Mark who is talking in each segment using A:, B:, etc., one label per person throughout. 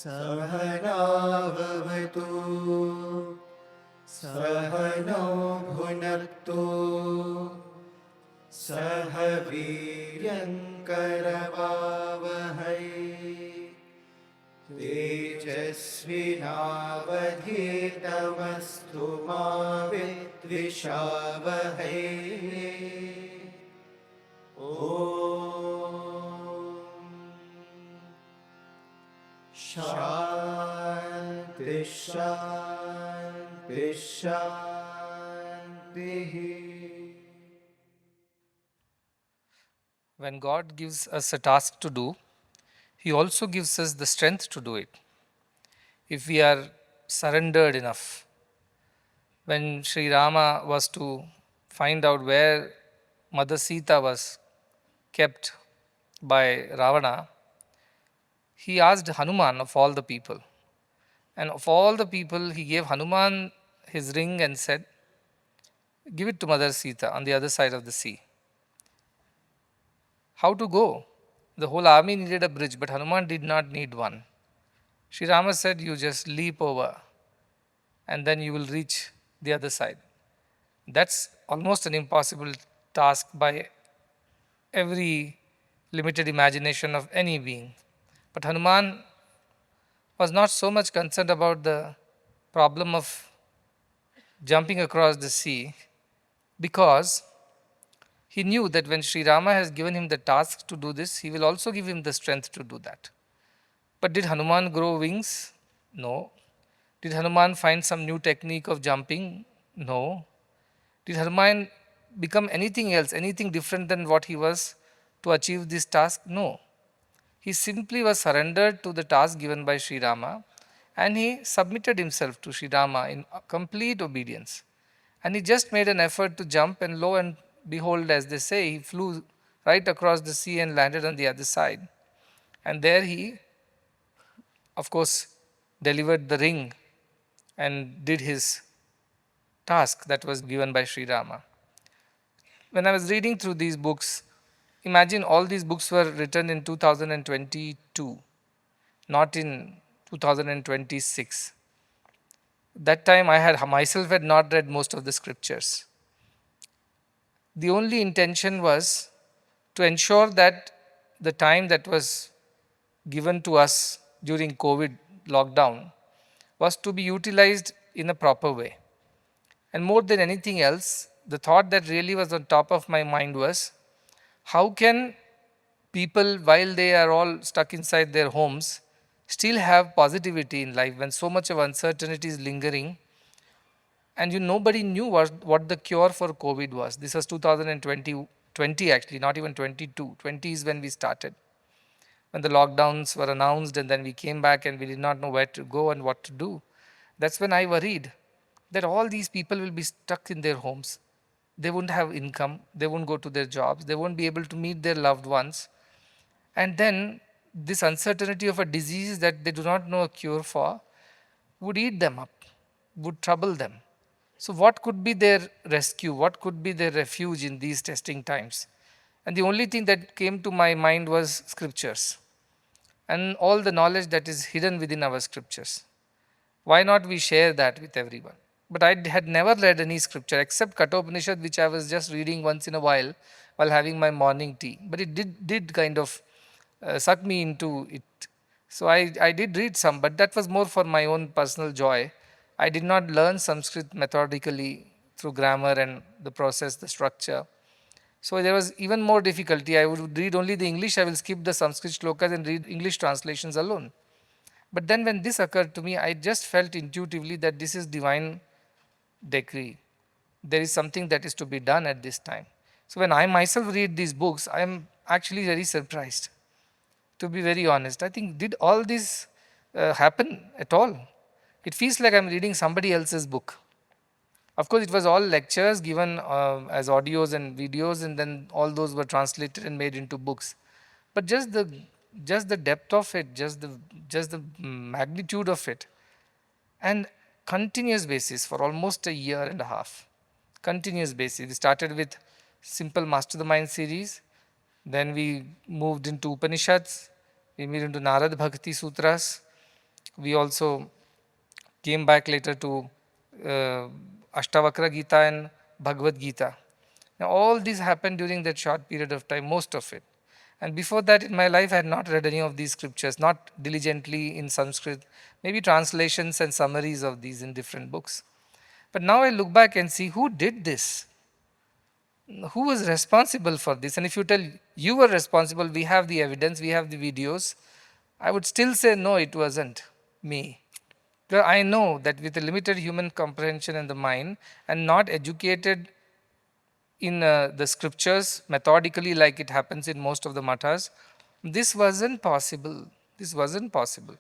A: सहनाववतु सहनौ भुनक्तु सह वीर्यङ्करवावहै तेजस्विनावधीतमस्तु मा विद्विषावहै। शान्ति शान्ति शान्तिः.
B: When God gives us a task to do, He also gives us the strength to do it. If we are surrendered enough. When Sri Rama was to find out where Mother Sita was kept by Ravana, he asked Hanuman of all the people. And of all the people, he gave Hanuman his ring and said, give it to Mother Sita on the other side of the sea. How to go? The whole army needed a bridge, but Hanuman did not need one. Sri Rama said, you just leap over and then you will reach the other side. That's almost an impossible task by every limited imagination of any being. But Hanuman was not so much concerned about the problem of jumping across the sea, because he knew that when Sri Rama has given him the task to do this, he will also give him the strength to do that. But did Hanuman grow wings? No. Did Hanuman find some new technique of jumping? No. Did Hanuman become anything else, anything different than what he was to achieve this task? No. He simply was surrendered to the task given by Sri Rama, and he submitted himself to Sri Rama in complete obedience. And he just made an effort to jump, and lo and behold, as they say, he flew right across the sea and landed on the other side. And there he, of course, delivered the ring and did his task that was given by Sri Rama. When I was reading through these books, imagine all these books were written in 2022, not in 2026. That time I myself had not read most of the scriptures. The only intention was to ensure that the time that was given to us during COVID lockdown was to be utilized in a proper way. And more than anything else, the thought that really was on top of my mind was, how can people, while they are all stuck inside their homes, still have positivity in life when so much of uncertainty is lingering? And nobody knew what the cure for COVID was. This was 2020 actually, not even 22. 20 is when we started, when the lockdowns were announced, and then we came back and we did not know where to go and what to do. That's when I worried that all these people will be stuck in their homes. They won't have income, they won't go to their jobs, they won't be able to meet their loved ones. And then this uncertainty of a disease that they do not know a cure for would eat them up, would trouble them. So what could be their rescue? What could be their refuge in these testing times? And the only thing that came to my mind was scriptures and all the knowledge that is hidden within our scriptures. Why not we share that with everyone? But I had never read any scripture except Kathopanishad, which I was just reading once in a while having my morning tea. But it did kind of suck me into it. So I did read some, but that was more for my own personal joy. I did not learn Sanskrit methodically through grammar and the process, the structure. So there was even more difficulty. I would read only the English, I will skip the Sanskrit shlokas and read English translations alone. But then when this occurred to me, I just felt intuitively that this is divine decree. There is something that is to be done at this time. So when I myself read these books, I am actually very surprised, to be very honest. I think, did all this happen at all? It feels like I am reading somebody else's book. Of course, it was all lectures given as audios and videos, and then all those were translated and made into books. But just the depth of it, just the magnitude of it, and continuous basis for almost a year and a half. Continuous basis. We started with simple Master the Mind series, then we moved into Upanishads, we moved into Narad Bhakti Sutras, We also came back later to Ashtavakra Gita and Bhagavad Gita. Now all these happened during that short period of time, most of it. And before that in my life I had not read any of these scriptures, not diligently in Sanskrit, maybe translations and summaries of these in different books. But now I look back and see who did this. Who was responsible for this? And if you tell you were responsible, we have the evidence, we have the videos, I would still say no, it wasn't me. Well, I know that with a limited human comprehension in the mind and not educated in the scriptures methodically like it happens in most of the mathas, this wasn't possible. This wasn't possible.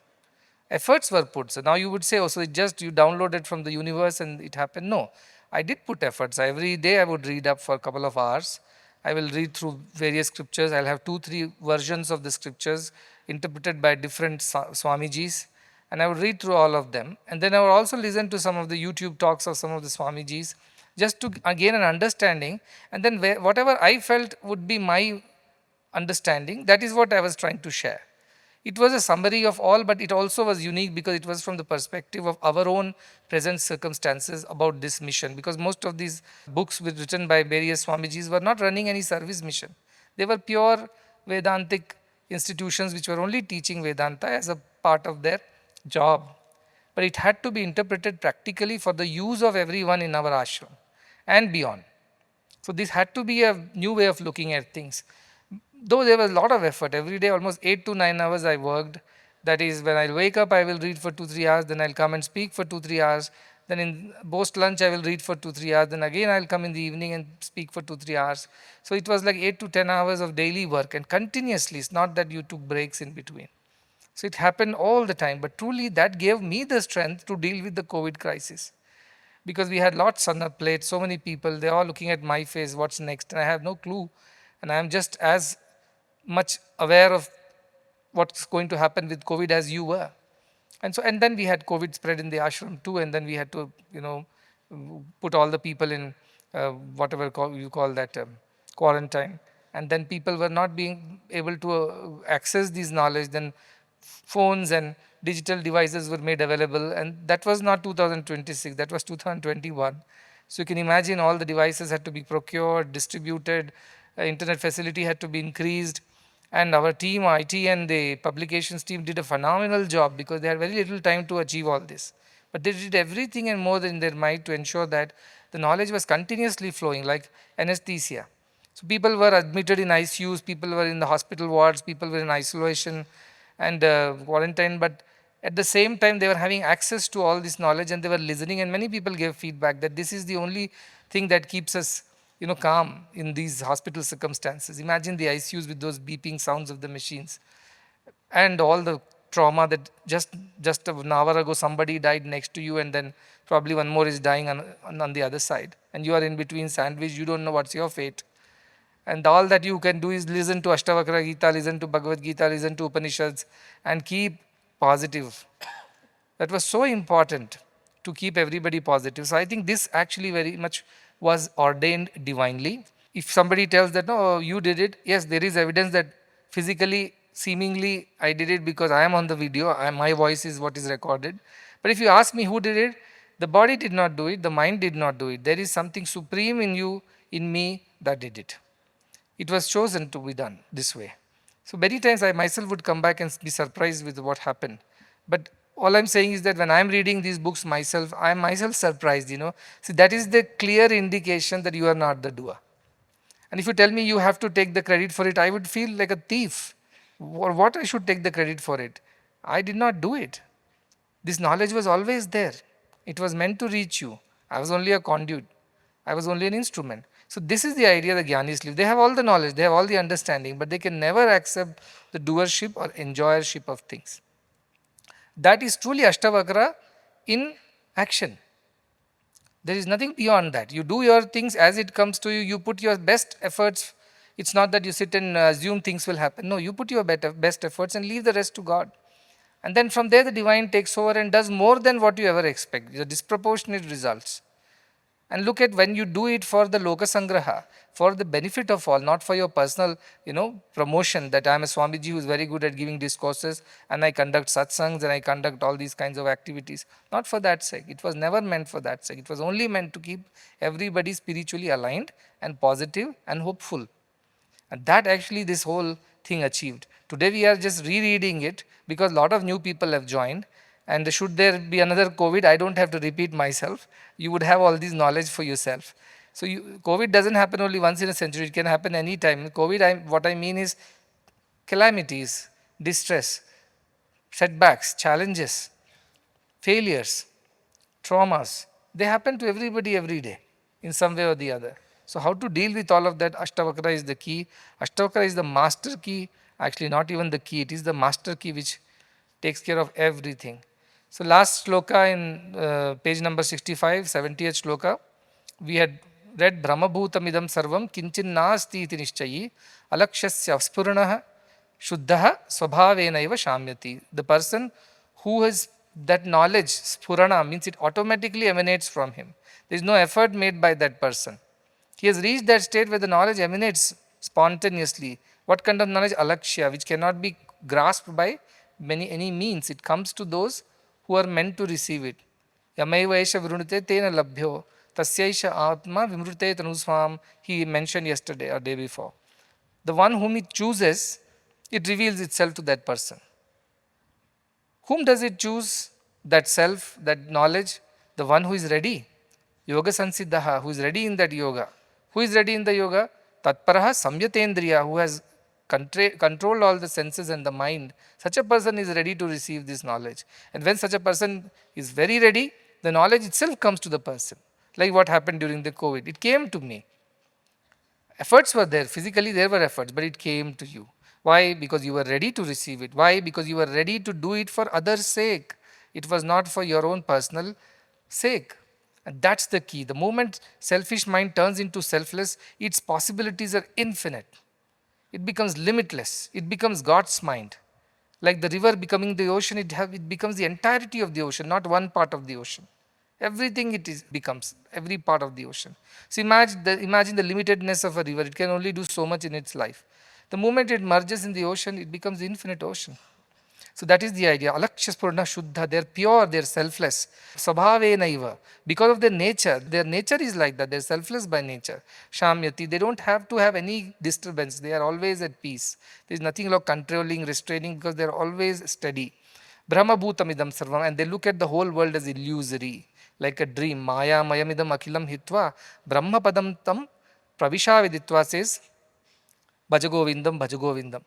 B: Efforts were put. So now you would say, oh, so it just you downloaded from the universe and it happened. No, I did put efforts. Every day I would read up for a couple of hours. I will read through various scriptures. I'll have 2-3 versions of the scriptures interpreted by different Swamijis, and I would read through all of them. And then I would also listen to some of the YouTube talks of some of the Swamijis just to gain an understanding. And then whatever I felt would be my understanding, that is what I was trying to share. It was a summary of all, but it also was unique because it was from the perspective of our own present circumstances about this mission. Because most of these books written by various Swamijis were not running any service mission. They were pure Vedantic institutions which were only teaching Vedanta as a part of their job. But it had to be interpreted practically for the use of everyone in our ashram and beyond. So this had to be a new way of looking at things. Though there was a lot of effort, every day almost 8 to 9 hours I worked. That is, when I wake up I will read for 2-3 hours, then I'll come and speak for 2-3 hours, then in post lunch I will read for 2-3 hours, then again I'll come in the evening and speak for 2-3 hours. So it was like 8 to 10 hours of daily work and continuously. It's not that you took breaks in between. So it happened all the time, but truly that gave me the strength to deal with the COVID crisis. Because we had lots on our plate, so many people, they're all looking at my face, what's next, and I have no clue. And I'm just as much aware of what's going to happen with COVID as you were. And then we had COVID spread in the ashram too, and then we had to, put all the people in whatever you call that quarantine. And then people were not being able to access these knowledge. Then phones and digital devices were made available, and that was not 2026, that was 2021. So you can imagine all the devices had to be procured, distributed, internet facility had to be increased, and our team, IT and the publications team did a phenomenal job because they had very little time to achieve all this. But they did everything and more than their might to ensure that the knowledge was continuously flowing like anesthesia. So people were admitted in ICUs, people were in the hospital wards, people were in isolation and quarantine, but at the same time they were having access to all this knowledge and they were listening, and many people gave feedback that this is the only thing that keeps us calm in these hospital circumstances. Imagine the ICUs with those beeping sounds of the machines and all the trauma that just an hour ago somebody died next to you and then probably one more is dying on the other side, and you are in between sandwich, you don't know what's your fate. And all that you can do is listen to Ashtavakra Gita, listen to Bhagavad Gita, listen to Upanishads and keep positive. That was so important to keep everybody positive. So I think this actually very much was ordained divinely. If somebody tells that, no, you did it, yes, there is evidence that physically, seemingly, I did it because I am on the video, my voice is what is recorded. But if you ask me who did it, the body did not do it, the mind did not do it. There is something supreme in you, in me, that did it. It was chosen to be done this way. So many times I myself would come back and be surprised with what happened. But all I'm saying is that when I'm reading these books myself, I am myself surprised, See, that is the clear indication that you are not the doer. And if you tell me you have to take the credit for it, I would feel like a thief. Or what I should take the credit for it? I did not do it. This knowledge was always there. It was meant to reach you. I was only a conduit. I was only an instrument. So this is the idea the Jñānis live. They have all the knowledge, they have all the understanding, but they can never accept the doership or enjoyership of things. That is truly Ashtavakra in action. There is nothing beyond that. You do your things as it comes to you, you put your best efforts. It's not that you sit and assume things will happen. No, you put your best efforts and leave the rest to God. And then from there the divine takes over and does more than what you ever expect, the disproportionate results. And look at when you do it for the Loka Sangraha, for the benefit of all, not for your personal, promotion that I am a Swamiji who is very good at giving discourses and I conduct satsangs and I conduct all these kinds of activities. Not for that sake. It was never meant for that sake. It was only meant to keep everybody spiritually aligned and positive and hopeful. And that actually this whole thing achieved. Today we are just rereading it because a lot of new people have joined. And should there be another COVID, I don't have to repeat myself. You would have all this knowledge for yourself. So COVID doesn't happen only once in a century. It can happen any time. COVID, what I mean is calamities, distress, setbacks, challenges, failures, traumas. They happen to everybody every day in some way or the other. So how to deal with all of that? Ashtavakra is the key. Ashtavakra is the master key. Actually, not even the key. It is the master key which takes care of everything. So last shloka in page number 65, 70th shloka, we had read Brahmabhutamidam sarvam kinchin nasti iti nishchayi alakshasya spuranaha shuddhaha swabhavenaiva shamyati. The person who has that knowledge, spurana, means it automatically emanates from him. There is no effort made by that person. He has reached that state where the knowledge emanates spontaneously. What kind of knowledge? Alakshya, which cannot be grasped by any means. It comes to those who are meant to receive it. Yamaivaisha virunite tena labhyo tasyaisha atma vimrute tanuswam, he mentioned yesterday or day before. The one whom he chooses, it reveals itself to that person. Whom does it choose? That self, that knowledge? The one who is ready. Yoga sansiddhaha, who is ready in that yoga. Who is ready in the yoga? Tatparaha samyatendriya, who has controlled all the senses and the mind. Such a person is ready to receive this knowledge. And when such a person is very ready, the knowledge itself comes to the person. Like what happened during the COVID. It came to me. Efforts were there. Physically there were efforts, but it came to you. Why? Because you were ready to receive it. Why? Because you were ready to do it for others' sake. It was not for your own personal sake. And that's the key. The moment selfish mind turns into selfless, its possibilities are infinite. It becomes limitless. It becomes God's mind. Like the river becoming the ocean, it becomes the entirety of the ocean, not one part of the ocean. Everything becomes, every part of the ocean. So imagine the limitedness of a river. It can only do so much in its life. The moment it merges in the ocean, it becomes the infinite ocean. So that is the idea. Alakshya spurna shuddha, they are pure, they are selfless. Swabhavenaiva, because of their nature is like that, they are selfless by nature. Shamyati, they don't have to have any disturbance, they are always at peace. There is nothing like controlling, restraining, because they are always steady. Brahmabhutamidam sarvam, and they look at the whole world as illusory, like a dream. Maya mayamidam akhilam hitva, brahmapadam tam pravishaviditva says, Bhajagovindam, Bhajagovindam.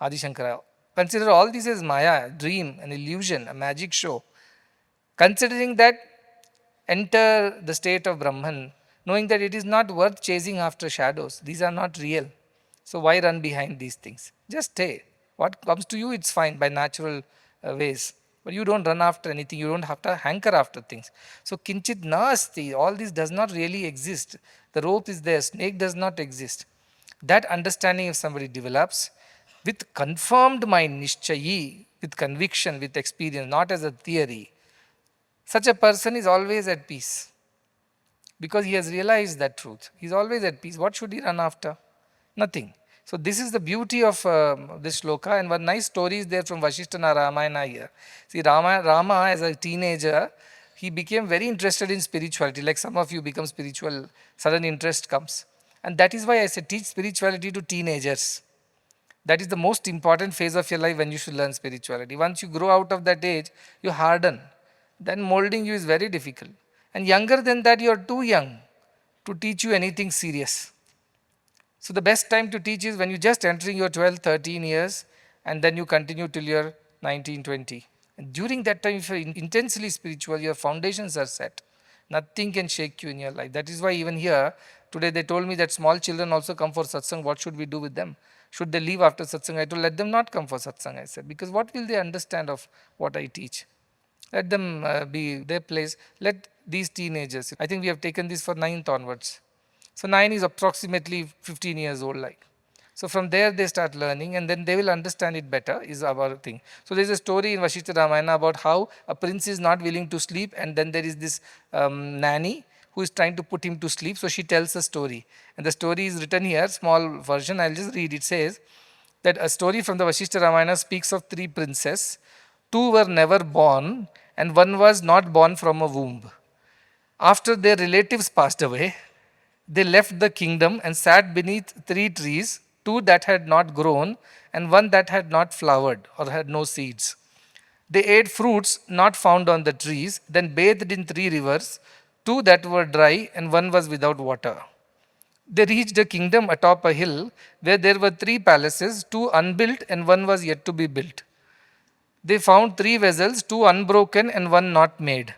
B: Adi Shankara. Consider all this as Maya, dream, an illusion, a magic show. Considering that, enter the state of Brahman, knowing that it is not worth chasing after shadows. These are not real. So why run behind these things? Just stay. What comes to you, it's fine by natural ways. But you don't run after anything. You don't have to hanker after things. So kinchit nasti, all this does not really exist. The rope is there. Snake does not exist. That understanding if somebody develops, with confirmed mind, nishchayi, with conviction, with experience, not as a theory, such a person is always at peace. Because he has realized that truth. He is always at peace. What should he run after? Nothing. So this is the beauty of this shloka, and one nice story is there from Vasishtha Ramayana here. See, Rama as a teenager, he became very interested in spirituality, like some of you become spiritual, sudden interest comes. And that is why I say teach spirituality to teenagers. That is the most important phase of your life when you should learn spirituality. Once you grow out of that age, you harden. Then molding you is very difficult. And younger than that, you are too young to teach you anything serious. So the best time to teach is when you just entering your 12, 13 years, and then you continue till you're 19, 20. And during that time, if you're intensely spiritual, your foundations are set. Nothing can shake you in your life. That is why even here, today they told me that small children also come for satsang. What should we do with them? Should they leave after satsang? I told, let them not come for satsang, I said. Because what will they understand of what I teach? Let them be their place. Let these teenagers, I think we have taken this for 9th onwards. So 9 is approximately 15 years old like. So from there they start learning and then they will understand it better is our thing. So there is a story in Vasishtha Ramayana about how a prince is not willing to sleep and then there is this nanny who is trying to put him to sleep. So she tells a story. And the story is written here, small version. I'll just read. It says that a story from the Vashishta Ramayana speaks of 3 princes. 2 were never born and 1 was not born from a womb. After their relatives passed away, they left the kingdom and sat beneath 3 trees, 2 that had not grown and 1 that had not flowered or had no seeds. They ate fruits not found on the trees, then bathed in 3 rivers, 2 that were dry and 1 was without water. They reached a kingdom atop a hill where there were 3 palaces, 2 unbuilt and 1 was yet to be built. They found 3 vessels, 2 unbroken and 1 not made.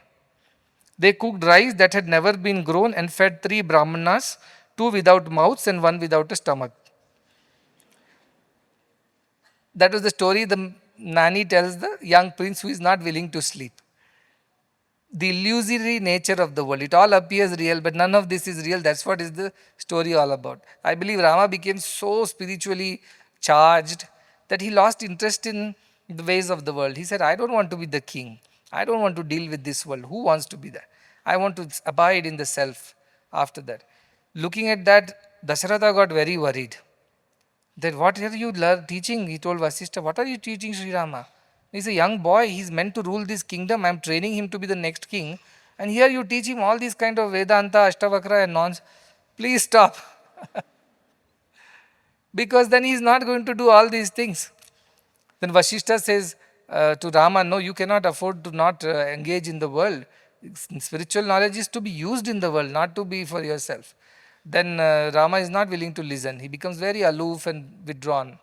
B: They cooked rice that had never been grown and fed 3 brahmanas, 2 without mouths and 1 without a stomach. That was the story the nanny tells the young prince who is not willing to sleep. The illusory nature of the world. It all appears real, but none of this is real. That's what is the story all about. I believe Rama became so spiritually charged that he lost interest in the ways of the world. He said, I don't want to be the king. I don't want to deal with this world. Who wants to be that? I want to abide in the self after that. Looking at that, Dasharatha got very worried. That what are you teaching? He told Vasishtha, what are you teaching Sri Rama? He's a young boy, he's meant to rule this kingdom. I'm training him to be the next king. And here you teach him all these kind of Vedanta, Ashtavakra and nonsense. Please stop. Because then he's not going to do all these things. Then Vasishtha says to Rama, no, you cannot afford to not engage in the world. Spiritual knowledge is to be used in the world, not to be for yourself. Then Rama is not willing to listen. He becomes very aloof and withdrawn.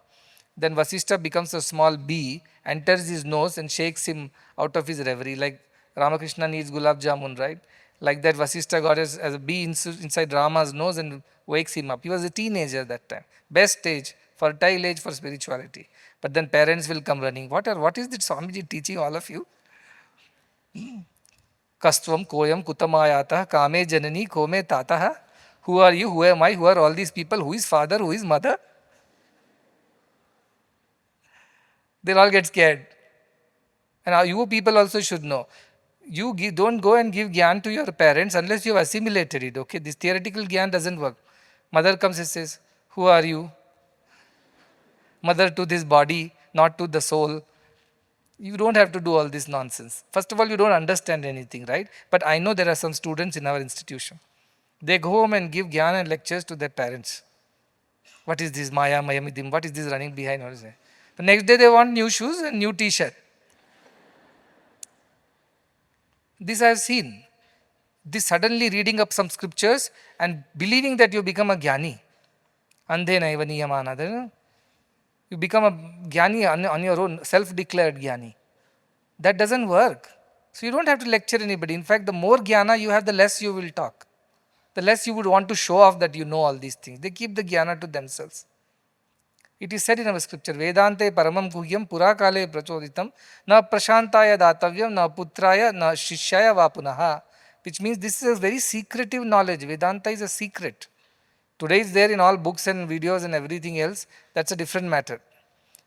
B: Then Vasishtha becomes a small bee, enters his nose and shakes him out of his reverie. Like Ramakrishna needs gulab jamun, right? Like that Vasishtha got as a bee inside Rama's nose and wakes him up. He was a teenager that time. Best age, fertile age for spirituality. But then parents will come running. What is this Swamiji teaching all of you? Kastvam koyam kutamayata kame janani kome tataha. Who are you? Who am I? Who are all these people? Who is father? Who is mother? They'll all get scared. And you people also should know. You don't go and give gyan to your parents unless you have assimilated it. Okay, this theoretical gyan doesn't work. Mother comes and says, who are you? Mother to this body, not to the soul. You don't have to do all this nonsense. First of all, you don't understand anything, right? But I know there are some students in our institution. They go home and give gyan and lectures to their parents. What is this Maya, Mayamidim? What is this running behind? What is it? The next day they want new shoes and new t-shirt. This I have seen. This suddenly reading up some scriptures and believing that you become a Jnānī. Andhe naiva niyamana. You become a Jnānī on your own, self-declared Jnānī. That doesn't work. So you don't have to lecture anybody. In fact, the more jnana you have, the less you will talk. The less you would want to show off that you know all these things. They keep the jnana to themselves. It is said in our scripture, Vedante paramam guhyam purakale prachoditam na prashantaya datavyam na putraya na shishyaya vapunaha. Which means this is a very secretive knowledge. Vedanta is a secret. Today it's there in all books and videos and everything else. That's a different matter.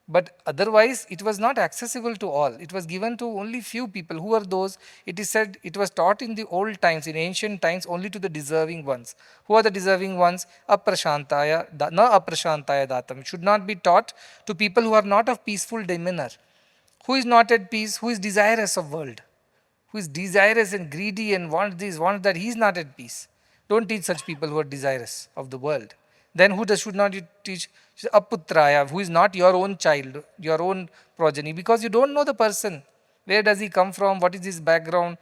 B: But otherwise, it was not accessible to all. It was given to only few people. Who are those? It is said it was taught in the old times, in ancient times, only to the deserving ones. Who are the deserving ones? Aprashantaya, na aprashantaya datam. It should not be taught to people who are not of peaceful demeanor. Who is not at peace? Who is desirous of world? Who is desirous and greedy and wants this, wants that? He is not at peace. Don't teach such people who are desirous of the world. Then who should not you teach? Aputraya, who is not your own child, your own progeny, because you don't know the person. Where does he come from? What is his background?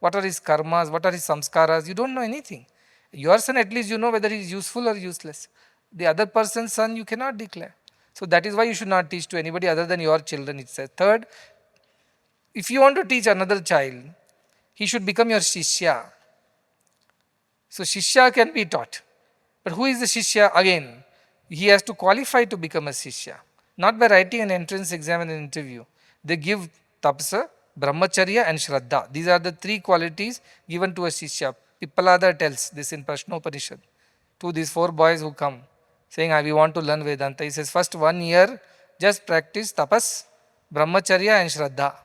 B: What are his karmas? What are his samskaras? You don't know anything. Your son, at least you know whether he is useful or useless. The other person's son you cannot declare. So that is why you should not teach to anybody other than your children, it says. Third, if you want to teach another child, he should become your shishya. So shishya can be taught. But who is the shishya? Again, he has to qualify to become a shishya. Not by writing an entrance exam and an interview. They give tapsa, brahmacharya and shraddha. These are the 3 qualities given to a shishya. Pippalada tells this in Prashnopanishad to these 4 boys who come saying, we want to learn Vedanta. He says, first 1 year, just practice tapas, brahmacharya and shraddha.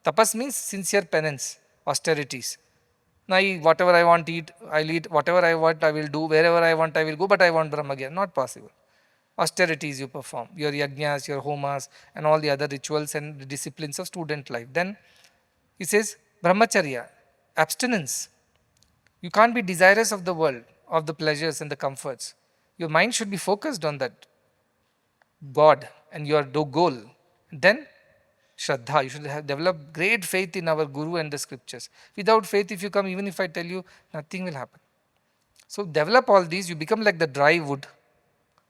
B: Tapas means sincere penance, austerities. Now, whatever I want to eat, I'll eat. Whatever I want, I will do. Wherever I want, I will go. But I want Brahmagyan. Not possible. Austerities you perform, your yajnas, your homas, and all the other rituals and the disciplines of student life. Then he says, brahmacharya, abstinence. You can't be desirous of the world, of the pleasures and the comforts. Your mind should be focused on that God and your goal. Then Shraddha, you should have developed great faith in our Guru and the scriptures. Without faith, if you come, even if I tell you, nothing will happen. So develop all these, you become like the dry wood.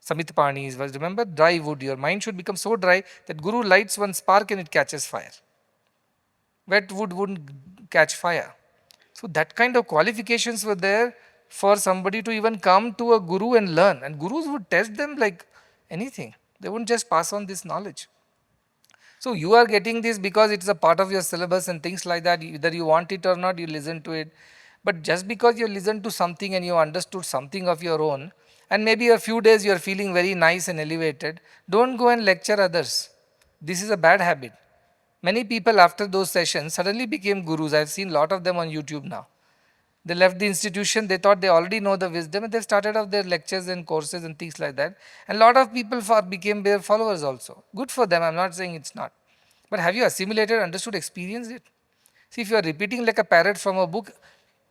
B: Samitpani was, remember, dry wood. Your mind should become so dry that Guru lights one spark and it catches fire. Wet wood wouldn't catch fire. So that kind of qualifications were there for somebody to even come to a Guru and learn. And Gurus would test them like anything. They wouldn't just pass on this knowledge. So you are getting this because it's a part of your syllabus and things like that. Either you want it or not, you listen to it. But just because you listen to something and you understood something of your own, and maybe a few days you are feeling very nice and elevated, don't go and lecture others. This is a bad habit. Many people after those sessions suddenly became gurus. I've seen a lot of them on YouTube now. They left the institution, they thought they already know the wisdom, and they started off their lectures and courses and things like that. And a lot of people became their followers also. Good for them, I'm not saying it's not. But have you assimilated, understood, experienced it? See, if you are repeating like a parrot from a book,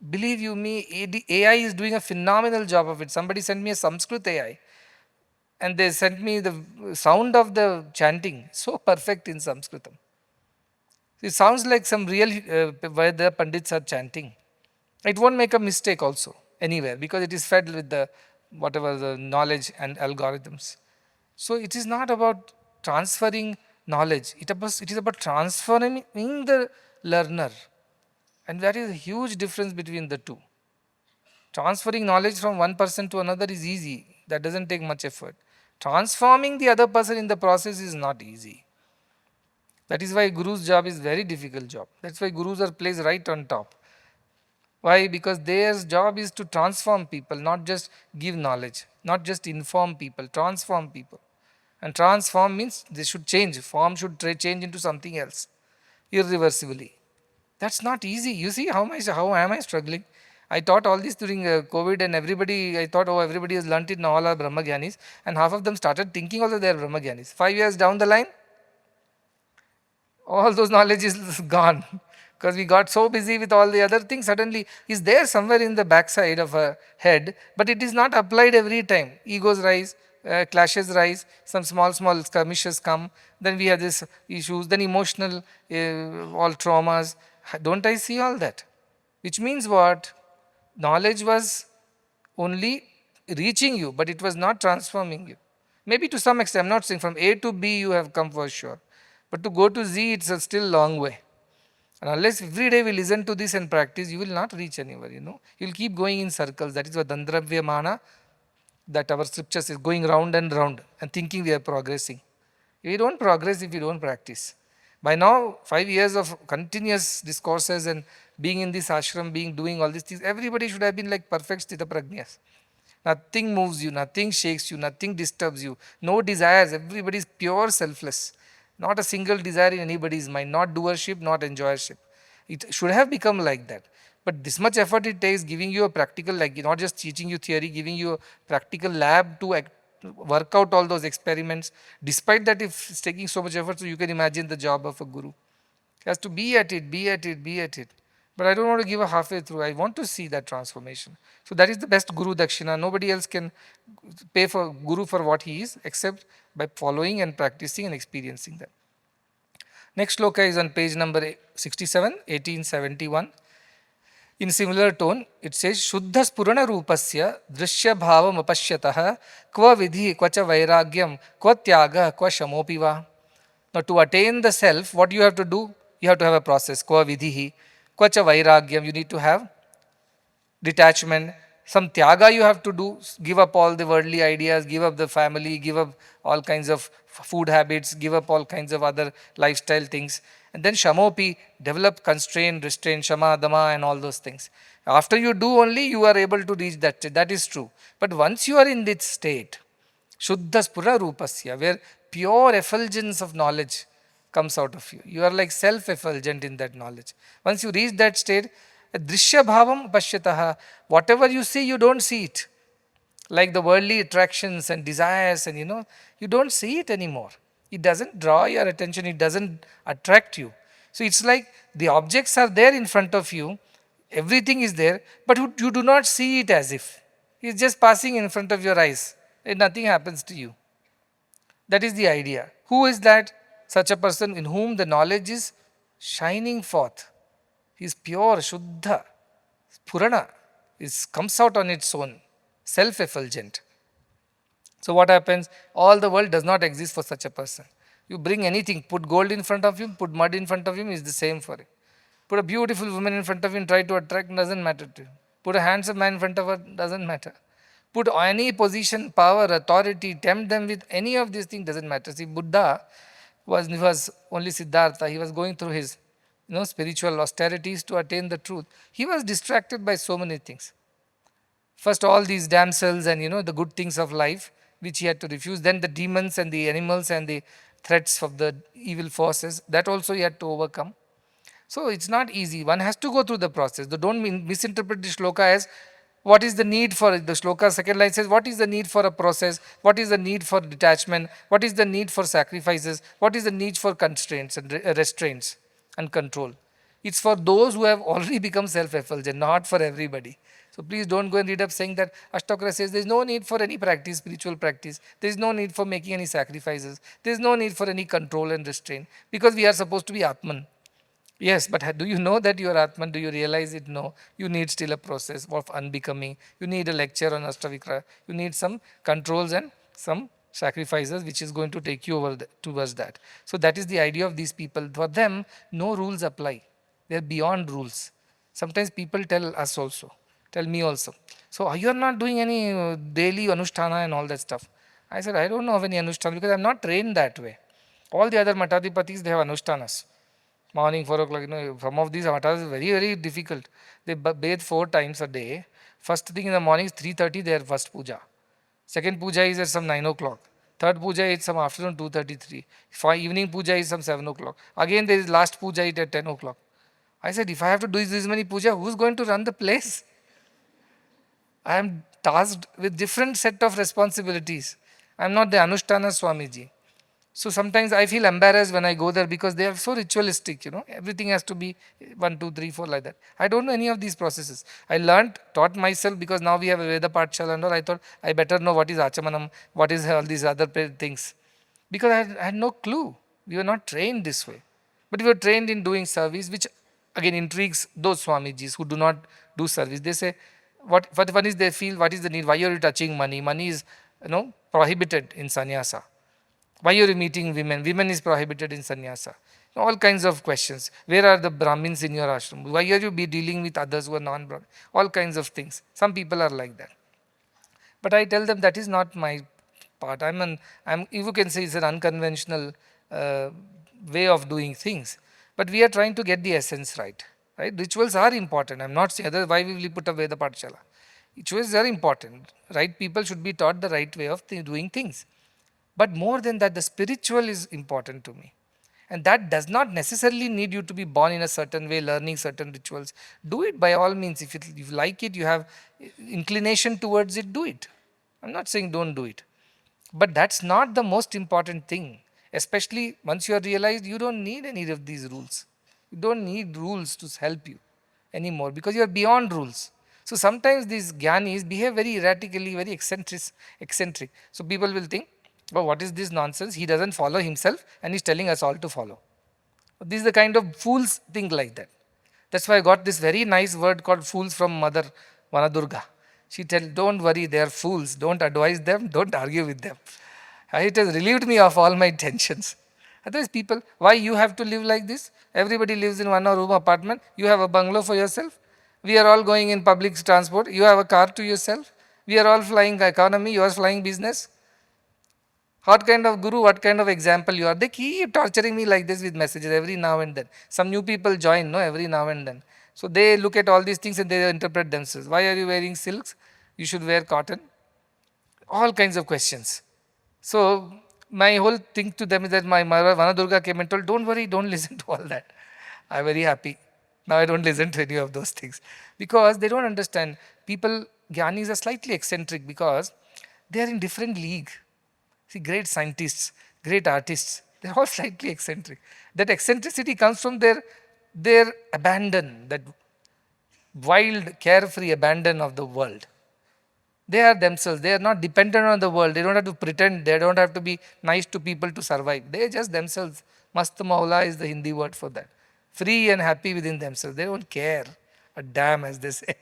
B: believe you me, AI is doing a phenomenal job of it. Somebody sent me a Sanskrit AI, and they sent me the sound of the chanting, so perfect in Sanskritam. It sounds like some real where the Pandits are chanting. It won't make a mistake also anywhere because it is fed with the whatever the knowledge and algorithms. So it is not about transferring knowledge. It is about transforming the learner. And there is a huge difference between the two. Transferring knowledge from one person to another is easy. That doesn't take much effort. Transforming the other person in the process is not easy. That is why Guru's job is very difficult job. That's why Gurus are placed right on top. Why? Because their job is to transform people, not just give knowledge, not just inform people, transform people. And transform means they should change. Form should change into something else, irreversibly. That's not easy. You see how am I struggling? I taught all this during COVID and I thought, oh, everybody has learnt it now, all are Brahmagyanis. And half of them started thinking also they are Brahmagyanis. 5 years down the line, all those knowledge is gone. Because we got so busy with all the other things, suddenly is there somewhere in the backside of a head, but it is not applied every time. Egos rise, clashes rise, some small skirmishes come, then we have these issues, then emotional, all traumas. Don't I see all that? Which means what? Knowledge was only reaching you, but it was not transforming you. Maybe to some extent, I'm not saying from A to B you have come for sure, but to go to Z, it's a still long way. And unless every day we listen to this and practice, you will not reach anywhere, you know. You will keep going in circles. That is what Dandravyamana, that our scriptures is going round and round and thinking we are progressing. We don't progress if we don't practice. By now, 5 years of continuous discourses and being in this ashram, doing all these things, everybody should have been like perfect sthita prajnas. Nothing moves you, nothing shakes you, nothing disturbs you, no desires, everybody is pure selfless. Not a single desire in anybody's mind, not doership, not enjoyership. It should have become like that. But this much effort it takes, giving you a practical, like not just teaching you theory, giving you a practical lab to work out all those experiments. Despite that, if it's taking so much effort, so you can imagine the job of a guru. He has to be at it. But I don't want to give a halfway through. I want to see that transformation. So that is the best Guru Dakshina. Nobody else can pay for Guru for what he is except by following and practicing and experiencing that. Next sloka is on page number 67, 1871. In similar tone, it says, Shuddha spurana rupasya drishya bhavam apashyatah kva vidhi kvacha vairagyam kva tyaga kva shamopiva. Now to attain the self, what you have to do? You have to have a process. Kva vidhi kvacha vairagyam. You need to have detachment. Some tyaga you have to do. Give up all the worldly ideas, give up the family, give up all kinds of food habits, give up all kinds of other lifestyle things. And then shamopi, develop constraint, restraint, shama, dama and all those things. After you do only, you are able to reach that state. That is true. But once you are in this state, Shuddha Spura Rupasya, where pure effulgence of knowledge comes out of you. You are like self-effulgent in that knowledge. Once you reach that state, Drishya bhavam pashyataha. Whatever you see, you don't see it. Like the worldly attractions and desires, and you don't see it anymore. It doesn't draw your attention, it doesn't attract you. So it's like the objects are there in front of you, everything is there, but you do not see it as if. It's just passing in front of your eyes and nothing happens to you. That is the idea. Who is that? Such a person in whom the knowledge is shining forth. He is pure, Shuddha, Purana. It comes out on its own, self-effulgent. So what happens? All the world does not exist for such a person. You bring anything, put gold in front of him, put mud in front of him, is the same for him. Put a beautiful woman in front of him, try to attract, doesn't matter to him. Put a handsome man in front of her, doesn't matter. Put any position, power, authority, tempt them with any of these things, doesn't matter. See, Buddha was only Siddhartha. He was going through his spiritual austerities to attain the truth. He was distracted by so many things. First, all these damsels and the good things of life, which he had to refuse. Then the demons and the animals and the threats of the evil forces, that also he had to overcome. So it's not easy. One has to go through the process. Don't misinterpret the shloka as what is the need for the shloka. Second line says, what is the need for a process? What is the need for detachment? What is the need for sacrifices? What is the need for constraints and restraints and control? It's for those who have already become self-effulgent, not for everybody. So please don't go and read up saying that Ashtavakra says there is no need for any practice, spiritual practice. There is no need for making any sacrifices. There is no need for any control and restraint, because we are supposed to be Atman. Yes, but do you know that you are Atman? Do you realize it? No. You need still a process of unbecoming. You need a lecture on Ashtavakra. You need some controls and some sacrifices which is going to take you over towards that. So that is the idea of these people. For them, no rules apply. They are beyond rules. Sometimes people tell us also, tell me also. So you are not doing any daily anushtana and all that stuff. I said, I don't know of any anushtana because I am not trained that way. All the other matadipatis, they have anushtanas. Morning 4 o'clock, some of these matas is very, very difficult. They bathe 4 times a day. First thing in the morning is 3:30, their first puja. Second puja is at some 9 o'clock. Third puja is some afternoon 2:33. Evening puja is some 7 o'clock. Again there is last puja at 10 o'clock. I said, if I have to do this many puja, who's going to run the place? I am tasked with different set of responsibilities. I am not the Anushtana Swamiji. So sometimes I feel embarrassed when I go there because they are so ritualistic, everything has to be 1, 2, 3, 4 like that. I don't know any of these processes. I taught myself because now we have a Veda Pathshala and all. I thought I better know what is Achamanam, what is all these other things. Because I had no clue. We were not trained this way. But we were trained in doing service, which again intrigues those Swamijis who do not do service. They say, what is they feel, what is the need, why are you touching money? Money is prohibited in sannyasa. Why are you meeting women? Women is prohibited in sannyasa. All kinds of questions. Where are the Brahmins in your ashram? Why are you dealing with others who are non-Brahmin? All kinds of things. Some people are like that. But I tell them that is not my part. You can say it's an unconventional way of doing things. But we are trying to get the essence right. Rituals are important. I'm not saying otherwise why will we put a Veda Pathshala? Rituals are important. Right people should be taught the right way of doing things. But more than that, the spiritual is important to me. And that does not necessarily need you to be born in a certain way, learning certain rituals. Do it by all means. If you like it, you have inclination towards it, do it. I'm not saying don't do it. But that's not the most important thing. Especially once you have realized you don't need any of these rules. You don't need rules to help you anymore because you are beyond rules. So sometimes these Jñānis behave very erratically, very eccentric. So people will think, oh, what is this nonsense? He doesn't follow himself and he's telling us all to follow. This is the kind of fools think like that. That's why I got this very nice word called fools from Mother Vanadurga. She tells, don't worry, they are fools. Don't advise them, don't argue with them. It has relieved me of all my tensions. Otherwise people, why you have to live like this? Everybody lives in one room apartment. You have a bungalow for yourself. We are all going in public transport. You have a car to yourself. We are all flying economy. You are flying business. What kind of guru, what kind of example you are? They keep torturing me like this with messages every now and then. Some new people join, every now and then. So they look at all these things and they interpret themselves. Why are you wearing silks? You should wear cotton. All kinds of questions. So my whole thing to them is that my mother Vanadurga came and told, don't worry, don't listen to all that. I'm very happy. Now I don't listen to any of those things. Because they don't understand. People, Jñānis are slightly eccentric because they are in different league. See, great scientists, great artists, they're all slightly eccentric. That eccentricity comes from their abandon, that wild, carefree abandon of the world. They are themselves. They are not dependent on the world. They don't have to pretend. They don't have to be nice to people to survive. They are just themselves. Mast Maula is the Hindi word for that. Free and happy within themselves. They don't care a damn, as they say.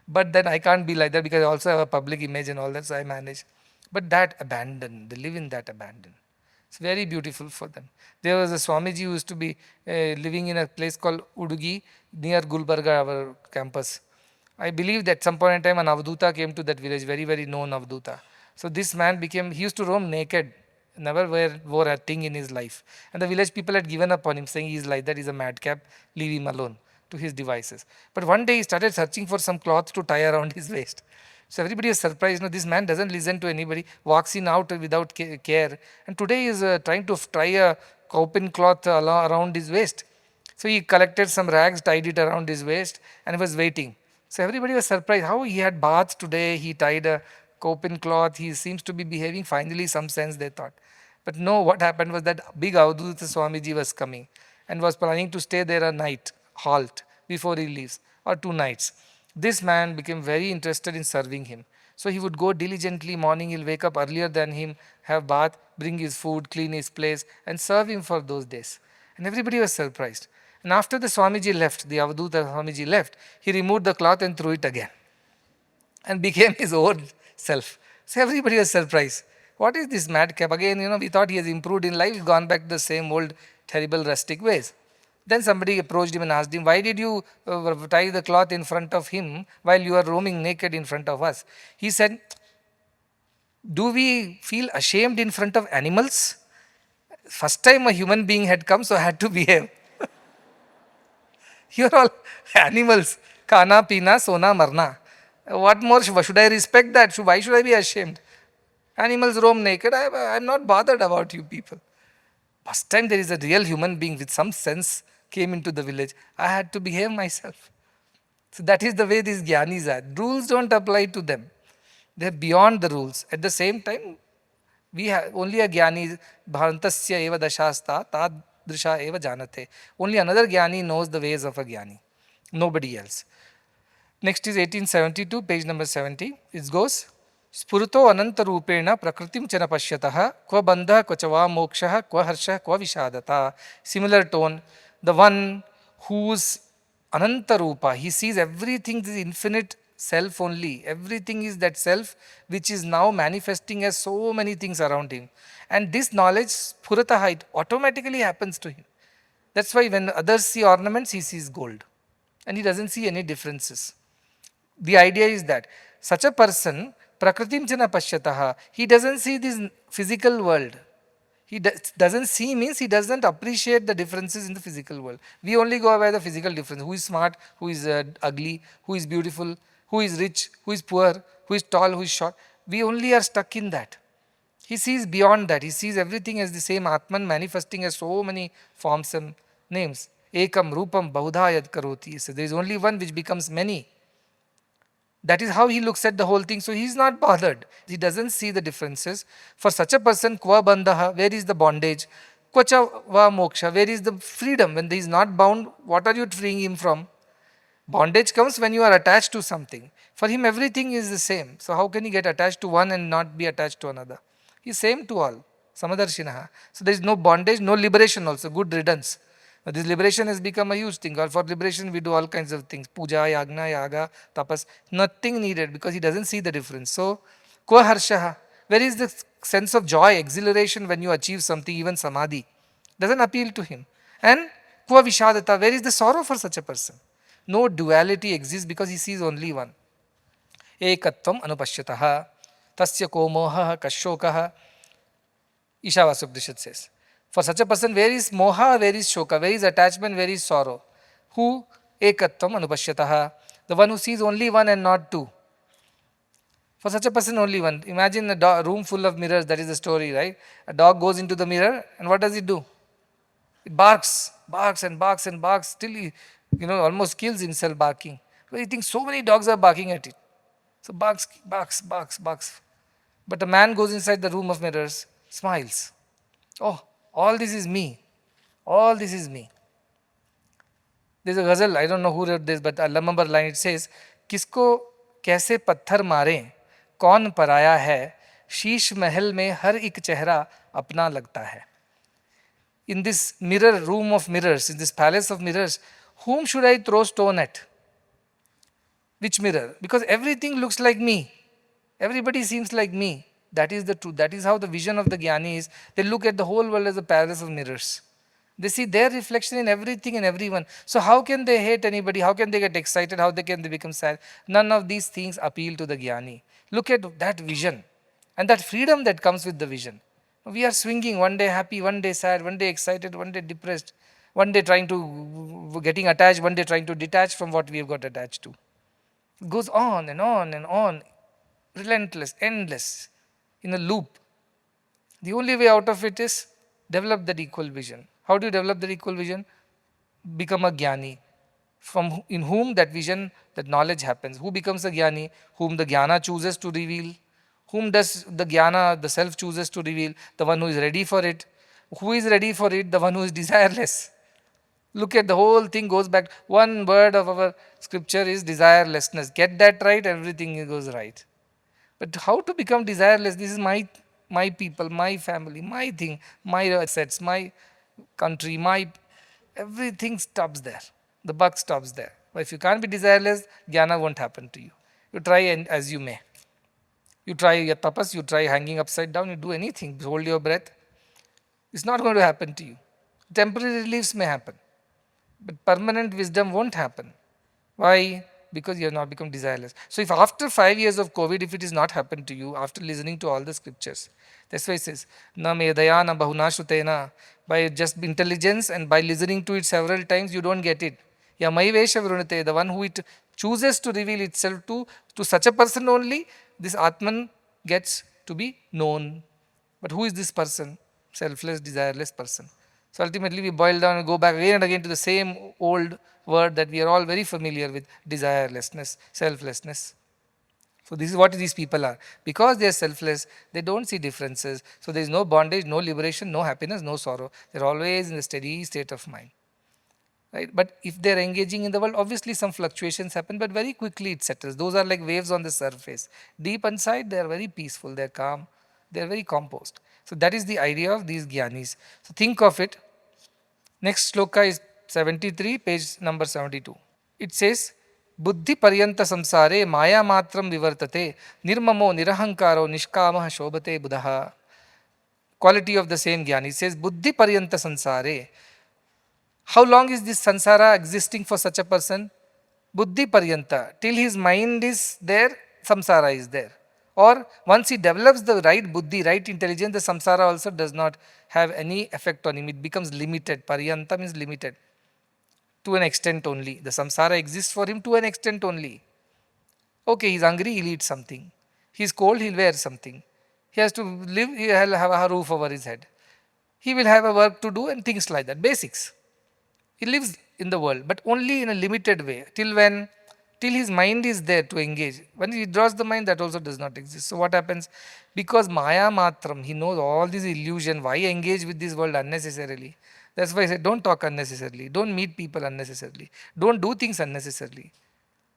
B: But then I can't be like that because I also have a public image and all that, so I manage. But that abandon, they live in that abandon. It's very beautiful for them. There was a Swamiji who used to be living in a place called Udugi near Gulbarga, our campus. I believe that at some point in time an Avduta came to that village, very, very known Avduta. So this man became, he used to roam naked, never wore a thing in his life. And the village people had given up on him, saying he's like that, he's a madcap, leave him alone to his devices. But one day he started searching for some cloth to tie around his waist. So everybody was surprised, no, this man doesn't listen to anybody, walks in out without care. And today he is trying to tie a cowpin cloth around his waist. So he collected some rags, tied it around his waist and was waiting. So everybody was surprised how he had bath today, he tied a cowpin cloth, he seems to be behaving finally some sense, they thought. But no, what happened was that big Avduta Swamiji was coming and was planning to stay there a night, halt, before he leaves, or 2 nights. This man became very interested in serving him. So he would go diligently, morning he'll wake up earlier than him, have bath, bring his food, clean his place and serve him for those days. And everybody was surprised. And after the Swamiji left, the Avduta Swamiji left, he removed the cloth and threw it again and became his own self. So everybody was surprised. What is this madcap? Again, we thought he has improved in life, he's gone back to the same old terrible rustic ways. Then somebody approached him and asked him, why did you tie the cloth in front of him while you are roaming naked in front of us? He said, do we feel ashamed in front of animals? First time a human being had come, so I had to behave. You're all animals. Khana, pina, sona, marna. What more should I respect that? Why should I be ashamed? Animals roam naked. I'm not bothered about you people. First time there is a real human being with some sense came into the village, I had to behave myself. So that is the way these Jñānis are. Rules don't apply to them. They're beyond the rules. At the same time, we have only a Jñāni, bharantasya eva dashasta tadrisha eva janate. Only another Jñāni knows the ways of a Jñāni. Nobody else. Next is 1872, page number 70. It goes, Spurto ananta rupena prakritim chana pashyataha kva bandha kva chava mokshaha kva harsha kva vishadata. Similar tone. The one whose ananta rupa, he sees everything is infinite self only. Everything is that self which is now manifesting as so many things around him. And this knowledge, spurataha, it automatically happens to him. That's why when others see ornaments, he sees gold. And he doesn't see any differences. The idea is that such a person, prakritim chana pashyataha, he doesn't see this physical world. He doesn't see means he doesn't appreciate the differences in the physical world. We only go by the physical difference. Who is smart, who is ugly, who is beautiful, who is rich, who is poor, who is tall, who is short. We only are stuck in that. He sees beyond that. He sees everything as the same Atman manifesting as so many forms and names. Ekam rupam bahudha yad karoti. So there is only one which becomes many. That is how he looks at the whole thing. So he is not bothered. He doesn't see the differences. For such a person, kva bandhaha, where is the bondage? Kvacha va moksha, where is the freedom? When he is not bound, what are you freeing him from? Bondage comes when you are attached to something. For him, everything is the same. So how can he get attached to one and not be attached to another? He is same to all. Samadarshinaha. So there is no bondage, no liberation also. Good riddance. Now this liberation has become a huge thing. For liberation, we do all kinds of things. Puja, yagna, yaga, tapas. Nothing needed because he doesn't see the difference. So, kva harshaha. Where is the sense of joy, exhilaration when you achieve something, even samadhi? Doesn't appeal to him. And kva vishadata. Where is the sorrow for such a person? No duality exists because he sees only one. Ekatvam anupashyataha. Tasya komoha kashokaha. Ishavasya says. For such a person, where is moha, where is shoka, where is attachment, where is sorrow? Who? Ekatvam anupashyataha. The one who sees only one and not two. For such a person, only one. Imagine a room full of mirrors, that is the story, right? A dog goes into the mirror and what does it do? It barks, barks and barks and barks till almost kills himself barking. But he thinks so many dogs are barking at it. So barks, barks, barks, barks. But a man goes inside the room of mirrors, smiles. Oh, all this is me. All this is me. There's a ghazal, I don't know who wrote this, but I remember line, it says, किसको कैसे पत्थर मारें, कौन पराया है, शीश महल में हर एक चेहरा अपना लगता है. In this mirror room of mirrors, in this palace of mirrors, whom should I throw stone at? Which mirror? Because everything looks like me. Everybody seems like me. That is the truth. That is how the vision of the Jnānī is. They look at the whole world as a palace of mirrors. They see their reflection in everything and everyone. So how can they hate anybody? How can they get excited? How can they become sad? None of these things appeal to the Jnānī. Look at that vision and that freedom that comes with the vision. We are swinging, one day happy, one day sad, one day excited, one day depressed, one day trying to getting attached, one day trying to detach from what we have got attached to. It goes on and on and on, relentless, endless, in a loop. The only way out of it is develop that equal vision. How do you develop that equal vision? Become a Jnānī, in whom that vision, that knowledge happens. Who becomes a Jnānī? Whom the Jnana chooses to reveal. Whom does the Jnana, the self chooses to reveal? The one who is ready for it. Who is ready for it? The one who is desireless. Look at the whole thing goes back. One word of our scripture is desirelessness. Get that right, everything goes right. But how to become desireless? This is my people, my family, my thing, my assets, my country, everything stops there. The buck stops there. But if you can't be desireless, jnana won't happen to you. You try and as you may. You try your tapas, you try hanging upside down, you do anything, hold your breath. It's not going to happen to you. Temporary reliefs may happen, but permanent wisdom won't happen. Why? Because you have not become desireless. So if after 5 years of COVID, if it is not happened to you, after listening to all the scriptures, that's why it says, na medaya na bahuna shrutena, by just intelligence and by listening to it several times, you don't get it. Ya mai vesha vrunate, the one who it chooses to reveal itself to such a person only, this Atman gets to be known. But who is this person? Selfless, desireless person. So ultimately we boil down and go back again and again to the same old word that we are all very familiar with, desirelessness, selflessness. So this is what these people are. Because they are selfless, they don't see differences. So there is no bondage, no liberation, no happiness, no sorrow. They are always in a steady state of mind. Right? But if they are engaging in the world, obviously some fluctuations happen, but very quickly it settles. Those are like waves on the surface. Deep inside, they are very peaceful, they are calm, they are very composed. So that is the idea of these Jñānīs. So think of it. Next sloka is 73, page number 72. It says, Buddhi paryanta samsare maya matram vivartate nirmamo nirahankaro nishkamah shobhate buddhaha. Quality of the same Jnānī. It says, Buddhi paryanta samsare. How long is this sansara existing for such a person? Buddhi paryanta. Till his mind is there, samsara is there. Or once he develops the right buddhi, right intelligence, the samsara also does not have any effect on him. It becomes limited. Paryanta means limited. To an extent only. The samsara exists for him to an extent only. Okay, he's hungry, he'll eat something. He's cold, he'll wear something. He has to live, he'll have a roof over his head. He will have a work to do and things like that. Basics. He lives in the world, but only in a limited way. Till when? Till his mind is there to engage. When he draws the mind, that also does not exist. So what happens? Because maya matram, he knows all this illusion. Why engage with this world unnecessarily? That's why I said, don't talk unnecessarily. Don't meet people unnecessarily. Don't do things unnecessarily.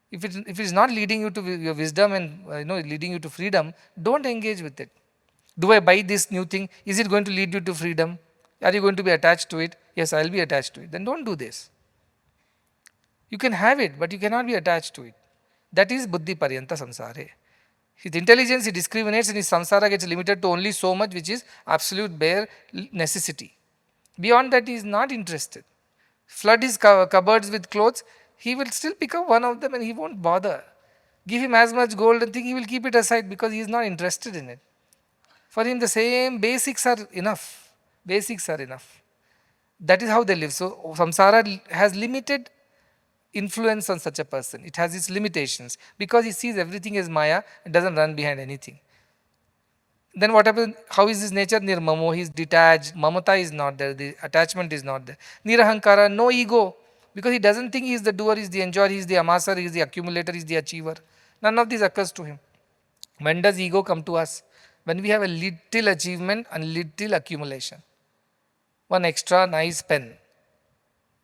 B: If it is not leading you to your wisdom and leading you to freedom, don't engage with it. Do I buy this new thing? Is it going to lead you to freedom? Are you going to be attached to it? Yes, I will be attached to it. Then don't do this. You can have it, but you cannot be attached to it. That is buddhi paryanta samsare. His intelligence, he discriminates, and his samsara gets limited to only so much, which is absolute bare necessity. Beyond that, he is not interested. Flood his cupboards with clothes, he will still pick up one of them and he won't bother. Give him as much gold and thing, he will keep it aside because he is not interested in it. For him, the same basics are enough. Basics are enough. That is how they live. So, samsara has limited influence on such a person. It has its limitations because he sees everything as maya and doesn't run behind anything. Then what happens? How is his nature? Nirmamo, he is detached. Mamata is not there. The attachment is not there. Nirahankara, no ego. Because he doesn't think he is the doer, he is the enjoyer, he is the amasser, he is the accumulator, he is the achiever. None of these occurs to him. When does ego come to us? When we have a little achievement and little accumulation. One extra nice pen.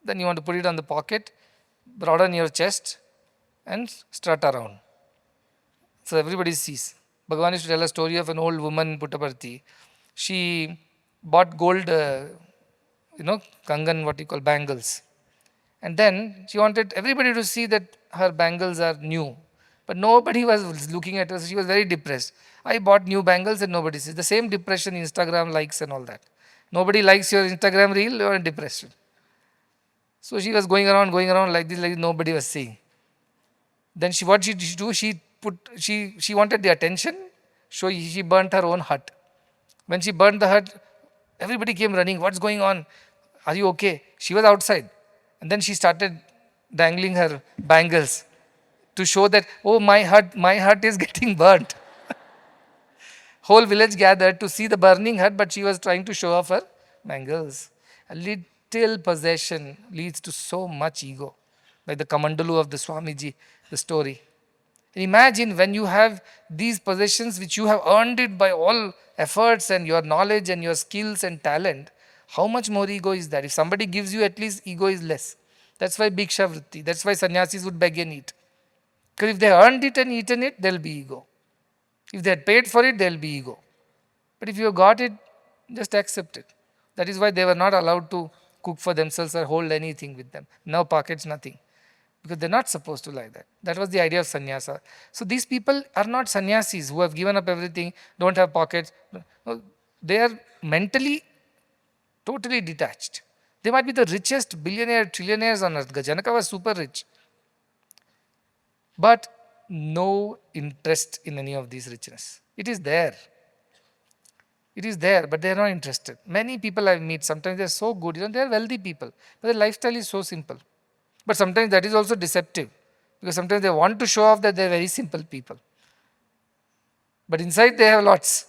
B: Then you want to put it on the pocket, broaden your chest and strut around. So everybody sees. Bhagavan used to tell a story of an old woman in Puttaparthi. She bought gold, kangan, what you call bangles. And then she wanted everybody to see that her bangles are new. But nobody was looking at her. She was very depressed. I bought new bangles and nobody sees. The same depression, Instagram likes and all that. Nobody likes your Instagram reel, you are in depression. So she was going around like this, like nobody was seeing. Then what she do? She wanted the attention, so she burnt her own hut. When she burnt the hut, everybody came running. What's going on? Are you okay? She was outside. And then she started dangling her bangles to show that, oh, my hut is getting burnt. Whole village gathered to see the burning hut, but she was trying to show off her bangles. A little possession leads to so much ego. Like the Kamandalu of the Swamiji, the story. Imagine when you have these possessions which you have earned it by all efforts and your knowledge and your skills and talent, how much more ego is that? If somebody gives you, at least ego is less. That's why Bhiksha Vritti, that's why sannyasis would beg and eat. Because if they earned it and eaten it, there will be ego. If they had paid for it, there will be ego. But if you got it, just accept it. That is why they were not allowed to cook for themselves or hold anything with them. No pockets, nothing. Because they're not supposed to like that. That was the idea of sannyasa. So these people are not sannyasis who have given up everything, don't have pockets. No, they are mentally totally detached. They might be the richest billionaire, trillionaires on earth. Janaka was super rich. But no interest in any of these richness. It is there. It is there, but they are not interested. Many people I meet, sometimes they are so good, they are wealthy people, but their lifestyle is so simple. But sometimes that is also deceptive, because sometimes they want to show off that they are very simple people. But inside they have lots.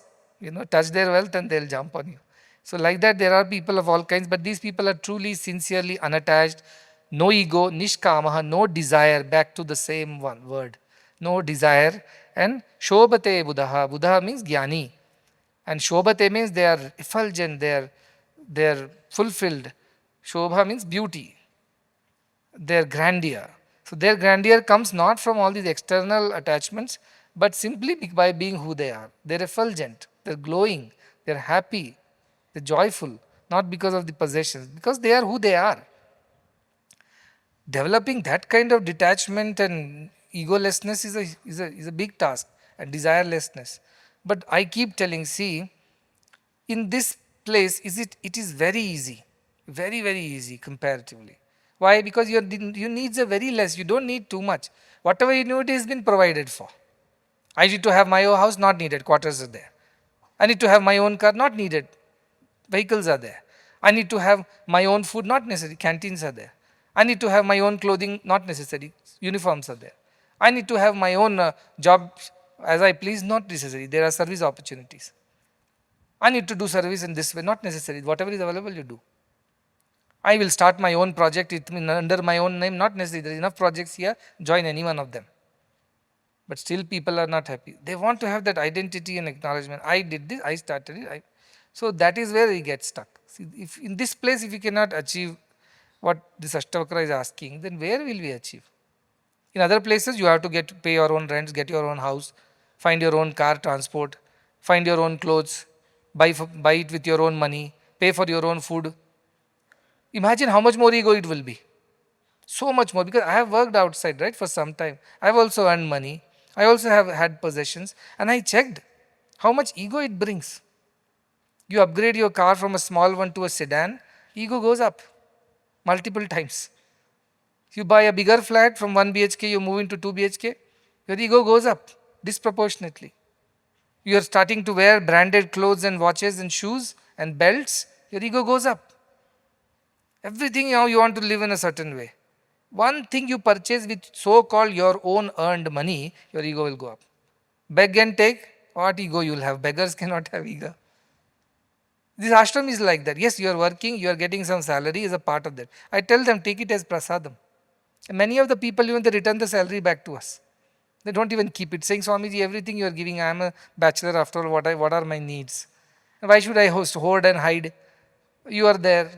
B: Touch their wealth and they will jump on you. So like that there are people of all kinds, but these people are truly, sincerely unattached, no ego, nishkamaha, no desire, back to the same one word. No desire. And shobhate buddha. Buddha means Jñānī. And shobhate means they are effulgent, they are fulfilled. Shobha means beauty. Their grandeur. So their grandeur comes not from all these external attachments, but simply by being who they are. They're effulgent, they're glowing, they're happy, they're joyful, not because of the possessions, because they are who they are. Developing that kind of detachment and egolessness is a big task, and desirelessness. But I keep telling, see, in this place, it is very easy, very, very easy comparatively. Why? Because your needs are very less. You don't need too much. Whatever you need has been provided for. I need to have my own house, not needed. Quarters are there. I need to have my own car, not needed. Vehicles are there. I need to have my own food, not necessary. Canteens are there. I need to have my own clothing, not necessary. Uniforms are there. I need to have my own job as I please, not necessary. There are service opportunities. I need to do service in this way, not necessary. Whatever is available, you do. I will start my own project under my own name, not necessary. There are enough projects here, join any one of them. But still people are not happy. They want to have that identity and acknowledgement. I did this, I started it. So that is where we get stuck. See, if in this place, if you cannot achieve what this Ashtavakra is asking, then where will we achieve? In other places, you have to pay your own rents, get your own house, find your own car transport, find your own clothes, buy it with your own money, pay for your own food. Imagine how much more ego it will be. So much more, because I have worked outside, right, for some time. I have also earned money. I also have had possessions, and I checked how much ego it brings. You upgrade your car from a small one to a sedan, ego goes up multiple times. You buy a bigger flat from 1 BHK, you move into 2 BHK, your ego goes up disproportionately. You are starting to wear branded clothes and watches and shoes and belts, your ego goes up. Everything now you want to live in a certain way. One thing you purchase with so-called your own earned money, your ego will go up. Beg and take, what ego you will have? Beggars cannot have ego. This ashram is like that. Yes, you are working, you are getting some salary is a part of that. I tell them, take it as prasadam. And many of the people, even they return the salary back to us. They don't even keep it, saying, Swamiji, everything you are giving, I am a bachelor after all, what are my needs? And why should I hoard and hide? You are there,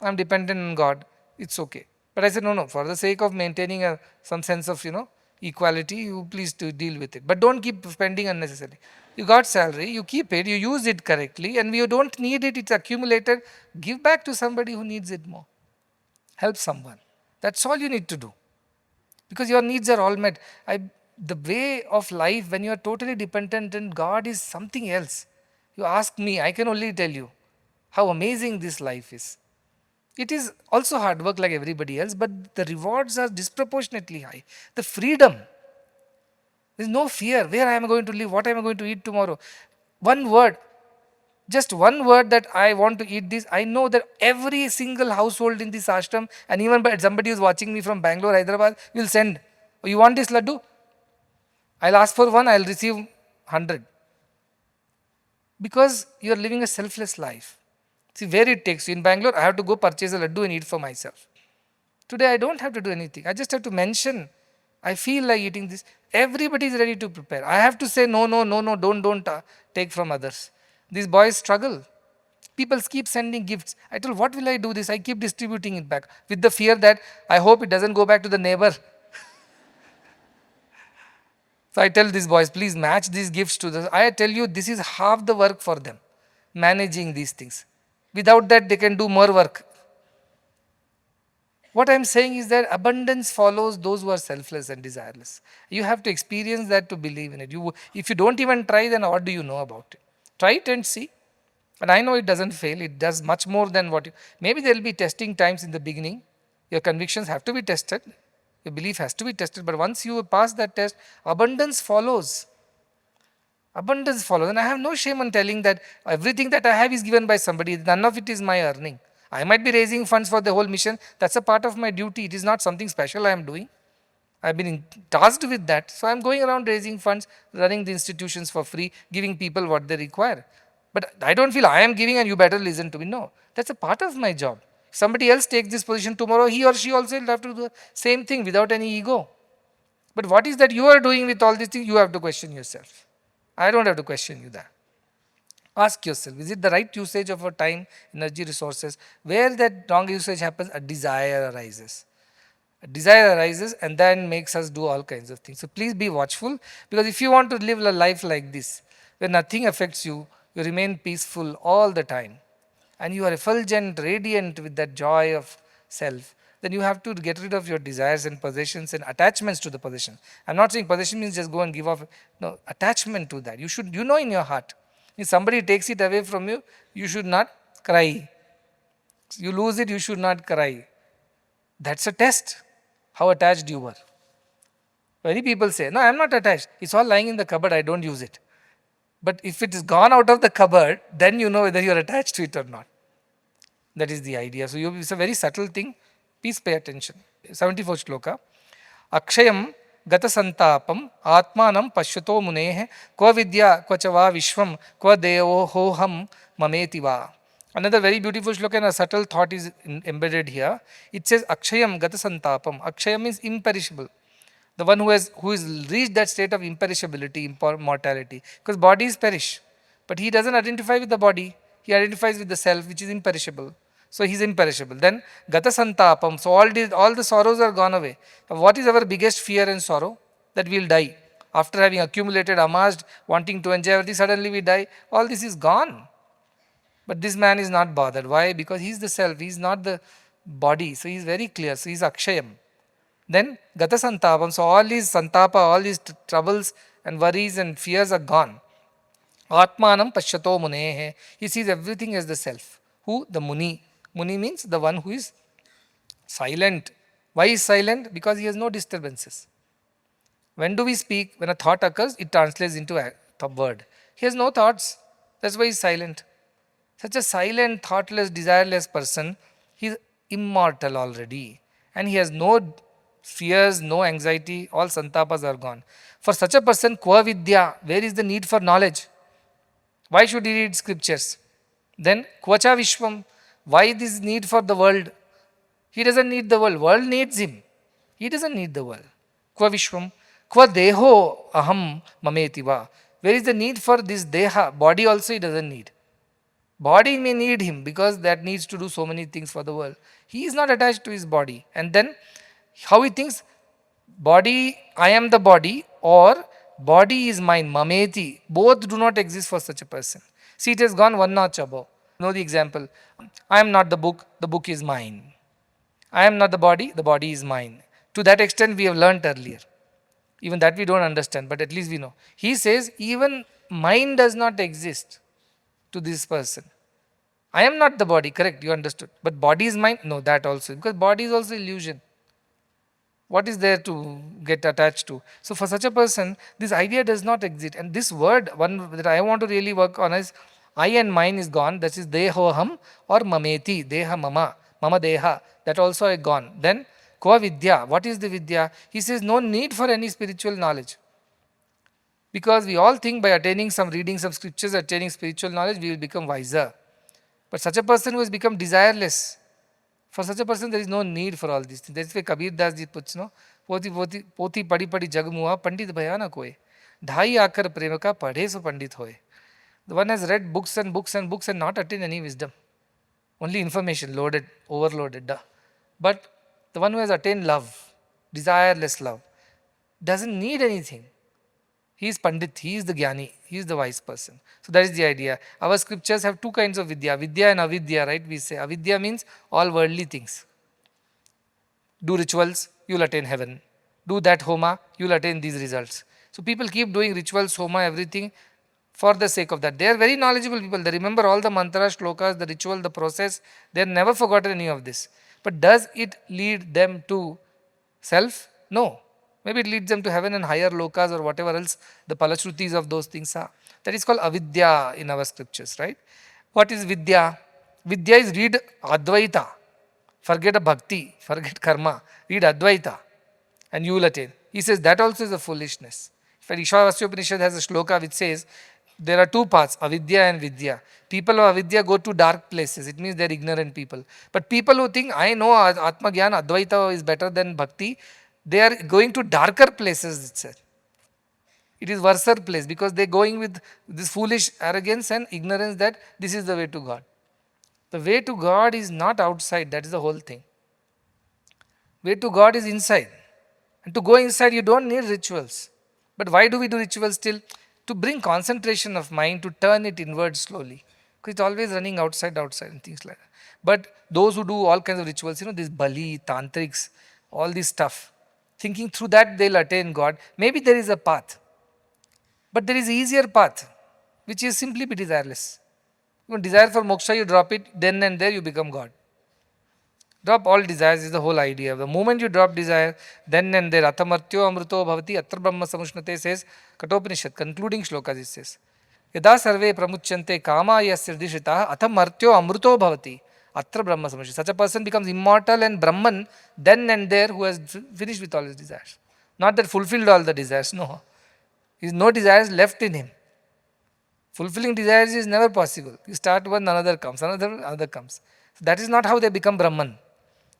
B: I am dependent on God, it's okay. But I said, no, for the sake of maintaining some sense of, equality, you please to deal with it. But don't keep spending unnecessarily. You got salary, you keep it, you use it correctly, and you don't need it, it's accumulated. Give back to somebody who needs it more. Help someone. That's all you need to do. Because your needs are all met. The way of life, when you are totally dependent on God, is something else. You ask me, I can only tell you how amazing this life is. It is also hard work like everybody else, but the rewards are disproportionately high. The freedom, there is no fear. Where I am going to live, what I am going to eat tomorrow. One word, just one word that I want to eat this. I know that every single household in this ashram, and even somebody who is watching me from Bangalore, Hyderabad, will send, oh, you want this laddu? I'll ask for one, I'll receive 100. Because you are living a selfless life. See where it takes you. In Bangalore, I have to go purchase a laddu and eat for myself. Today, I don't have to do anything. I just have to mention, I feel like eating this. Everybody is ready to prepare. I have to say, no, don't take from others. These boys struggle. People keep sending gifts. I told, what will I do this? I keep distributing it back with the fear that I hope it doesn't go back to the neighbor. So I tell these boys, please match these gifts to this. I tell you, this is half the work for them, managing these things. Without that, they can do more work. What I am saying is that abundance follows those who are selfless and desireless. You have to experience that to believe in it. If you don't even try, then what do you know about it? Try it and see. And I know it doesn't fail. It does much more than what you... Maybe there will be testing times in the beginning. Your convictions have to be tested. Your belief has to be tested. But once you pass that test, abundance follows. Abundance follows. And I have no shame on telling that everything that I have is given by somebody. None of it is my earning. I might be raising funds for the whole mission. That's a part of my duty. It is not something special I am doing. I have been tasked with that. So I am going around raising funds, running the institutions for free, giving people what they require. But I don't feel I am giving and you better listen to me. No, that's a part of my job. If somebody else takes this position tomorrow, he or she also will have to do the same thing without any ego. But what is that you are doing with all these things? You have to question yourself. I don't have to question you that. Ask yourself, is it the right usage of our time, energy, resources? Where that wrong usage happens, a desire arises. A desire arises and then makes us do all kinds of things. So please be watchful, because if you want to live a life like this, where nothing affects you, you remain peaceful all the time, and you are effulgent, radiant with that joy of self, then you have to get rid of your desires and possessions and attachments to the possession. I'm not saying possession means just go and give off. No, attachment to that. You know in your heart. If somebody takes it away from you, you should not cry. You lose it, you should not cry. That's a test, how attached you were. Many people say, no, I am not attached. It's all lying in the cupboard, I don't use it. But if it is gone out of the cupboard, then you know whether you are attached to it or not. That is the idea. So it's a very subtle thing. Please pay attention. 74th shloka. Akshayam gata santapam atmanam pashyato munehe kva vidya kva chava vishvam kva devo hoham mameti va. Another very beautiful shloka and a subtle thought is embedded here. It says Akshayam gata santapam. Akshayam means imperishable. The one who has reached that state of imperishability, immortality. Because bodies perish. But he doesn't identify with the body. He identifies with the self, which is imperishable. So he is imperishable. Then gata santapam. So all the sorrows are gone away. What is our biggest fear and sorrow? That we will die. After having accumulated, amassed, wanting to enjoy everything, suddenly we die. All this is gone. But this man is not bothered. Why? Because he is the self. He is not the body. So he is very clear. So he is akshayam. Then gata santapam. So all these santapa, all these troubles and worries and fears are gone. Atmanam pashyato munehe. He sees everything as the self. Who? The muni. Muni means the one who is silent. Why is silent? Because he has no disturbances. When do we speak? When a thought occurs, it translates into a word. He has no thoughts. That's why he is silent. Such a silent, thoughtless, desireless person, he is immortal already. And he has no fears, no anxiety, all santapas are gone. For such a person, kva vidya, where is the need for knowledge? Why should he read scriptures? Then Kvacha Vishwam. Why this need for the world? He doesn't need the world. World needs him. He doesn't need the world. Kva Vishwam. Kva Deho Aham Mametiva. Where is the need for this Deha? Body also he doesn't need. Body may need him because that needs to do so many things for the world. He is not attached to his body. And then how he thinks, body, I am the body, or body is mine, mameti. Both do not exist for such a person. See, it has gone one notch above. Know the example. I am not the book is mine. I am not the body is mine. To that extent we have learnt earlier. Even that we don't understand, but at least we know. He says, even mind does not exist to this person. I am not the body, correct, you understood. But body is mine? No, that also. Because body is also illusion. What is there to get attached to? So for such a person, this idea does not exist. And this word, one that I want to really work on is, I and mine is gone. That is dehoham or mameti, deha mama, mama deha. That also is gone. Then Kva Vidya. What is the Vidya? He says no need for any spiritual knowledge. Because we all think by attaining some reading some scriptures, attaining spiritual knowledge, we will become wiser. But such a person who has become desireless, for such a person there is no need for all these things. That's why Kabir Das ji puts, no, poti padi padi jag muha, pandit bhaya na koe. Dhai aakar prema ka padhe so pandit hoye. The one has read books and books and books and not attained any wisdom. Only information loaded, overloaded. Duh. But the one who has attained love, desireless love, doesn't need anything. He is Pandit, he is the Jnānī, he is the wise person. So that is the idea. Our scriptures have two kinds of Vidya, Vidya and Avidya, right? We say Avidya means all worldly things. Do rituals, you will attain heaven. Do that homa, you will attain these results. So people keep doing rituals, homa, everything for the sake of that. They are very knowledgeable people. They remember all the mantras, shlokas, the ritual, the process. They have never forgotten any of this. But does it lead them to self? No. Maybe it leads them to heaven and higher lokas or whatever else the palashrutis of those things are. That is called avidya in our scriptures, right? What is vidya? Vidya is read Advaita. Forget a bhakti, forget karma. Read Advaita and you will attain. He says that also is a foolishness. In fact, Ishavasya Upanishad has a shloka which says there are two paths, avidya and vidya. People of avidya go to dark places. It means they are ignorant people. But people who think, I know Atma Gyan, Advaita is better than bhakti, they are going to darker places, it said. It is worser place because they are going with this foolish arrogance and ignorance that this is the way to God. The way to God is not outside, that is the whole thing. Way to God is inside. And to go inside, you don't need rituals. But why do we do rituals still? To bring concentration of mind, to turn it inward slowly. Because it's always running outside and things like that. But those who do all kinds of rituals, this Bali, Tantrics, all this stuff, thinking through that they'll attain God. Maybe there is a path. But there is an easier path, which is simply be desireless. You desire for moksha, you drop it, then and there you become God. Drop all desires is the whole idea. The moment you drop desire, then and there, atamartyo amruto bhavati, atra brahma samushnate says, Katopanishad, concluding shlokas it says, Yada sarve pramuchyante kama yasirdishita, atamartyo amruto bhavati, atra brahma samushnate. Such a person becomes immortal and Brahman, then and there, who has finished with all his desires. Not that fulfilled all the desires, no. There is no desires left in him. Fulfilling desires is never possible. You start one, another comes, another comes. So that is not how they become Brahman.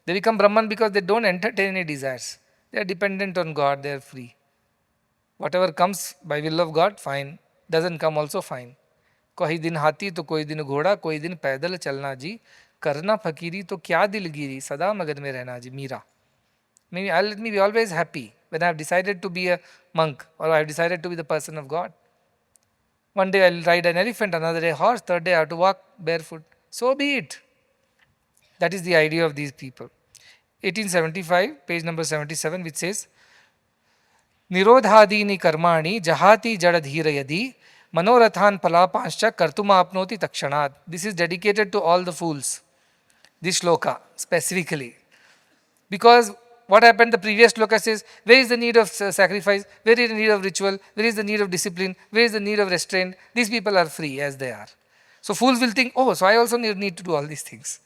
B: They become Brahman because they don't entertain any desires. They are dependent on God, they are free. Whatever comes by will of God, fine. Doesn't come also, fine. कोई दिन हाथी तो कोई दिन घोड़ा कोई दिन पैदल चलना जी करना फकीरी तो क्या दिलगिरी सदा मगन में रहना जी Meera. Maybe let me be always happy when I have decided to be a monk or I have decided to be the person of God. One day I will ride an elephant, another day a horse, third day I have to walk barefoot. So be it. That is the idea of these people. 1875, page number 77, which says, Nirodhadini karmani jahati jadadhira yadi manorathan palapanscha kartuma apnoti takshanad. This is dedicated to all the fools. This shloka specifically. Because what happened, the previous shloka says, where is the need of sacrifice? Where is the need of ritual? Where is the need of discipline? Where is the need of restraint? These people are free as they are. So fools will think, oh, so I also need to do all these things.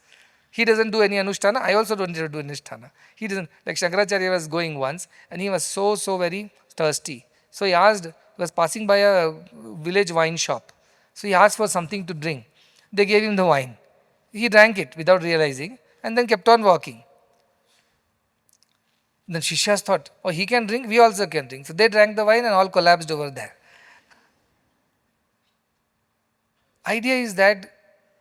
B: He doesn't do any anushtana, I also don't need to do anushtana. He doesn't, like Shankaracharya was going once and he was so very thirsty. So he asked, he was passing by a village wine shop. So he asked for something to drink. They gave him the wine. He drank it without realizing and then kept on walking. Then Shishyas thought, oh, he can drink, we also can drink. So they drank the wine and all collapsed over there. Idea is that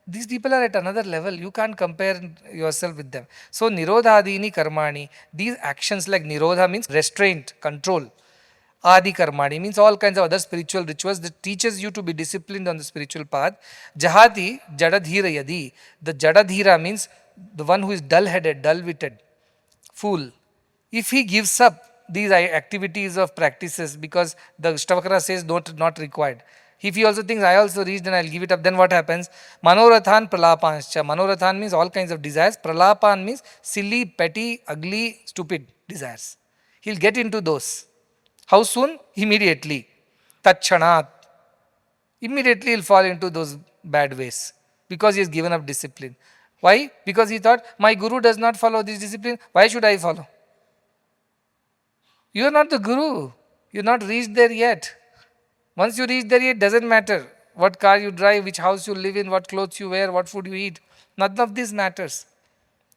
B: these people are at another level. You can't compare yourself with them. So nirodhadini karmani, these actions like nirodha means restraint, control. Adi karmani means all kinds of other spiritual rituals that teaches you to be disciplined on the spiritual path. Jahati jadadhira yadi. The jadadhira means the one who is dull-headed, dull-witted, fool. If he gives up these activities of practices because the Ashtavakra says not required. If he also thinks I also reached and I'll give it up, then what happens? Manorathan pralapanscha. Manorathan means all kinds of desires. Pralapan means silly, petty, ugly, stupid desires. He'll get into those. How soon? Immediately. Tachanat. Immediately he'll fall into those bad ways because he has given up discipline. Why? Because he thought, my guru does not follow this discipline. Why should I follow? You are not the guru. You are not reached there yet. Once you reach there, it doesn't matter what car you drive, which house you live in, what clothes you wear, what food you eat. None of this matters.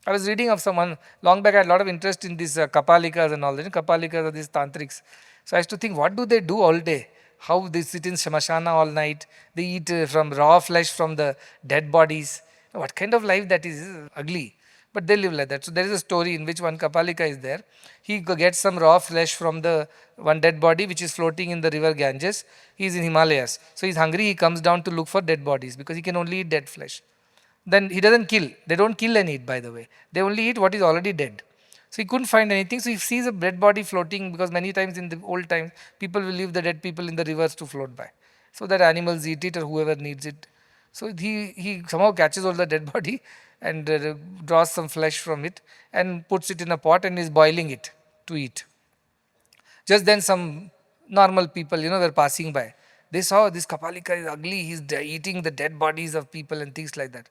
B: I was reading of someone, long back I had a lot of interest in these kapalikas and all that. Kapalikas are these tantrics. So I used to think, what do they do all day? How they sit in shamashana all night. They eat from raw flesh from the dead bodies. What kind of life that is ugly. But they live like that. So there is a story in which one kapalika is there. He gets some raw flesh from the one dead body which is floating in the river Ganges. He is in Himalayas. So he's hungry. He comes down to look for dead bodies because he can only eat dead flesh. Then he doesn't kill. They don't kill and eat, by the way. They only eat what is already dead. So he couldn't find anything. So he sees a dead body floating because many times in the old times, people will leave the dead people in the rivers to float by. So that animals eat it or whoever needs it. So he somehow catches all the dead body and draws some flesh from it and puts it in a pot and is boiling it to eat. Just then some normal people, were passing by. They saw this kapalika is ugly, he's eating the dead bodies of people and things like that.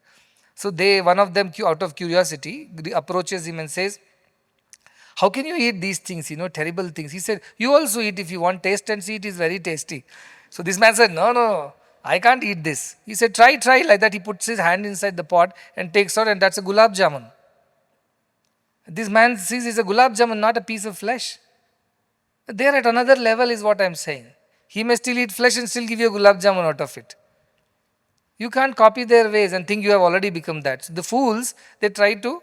B: So one of them, out of curiosity, approaches him and says, how can you eat these things, terrible things? He said, you also eat if you want, taste and see, it is very tasty. So this man said, no, I can't eat this. He said, try, like that. He puts his hand inside the pot and takes out and that's a gulab jamun. This man sees it's a gulab jamun, not a piece of flesh. They are at another level is what I am saying. He may still eat flesh and still give you a gulab jamun out of it. You can't copy their ways and think you have already become that. So the fools, they try to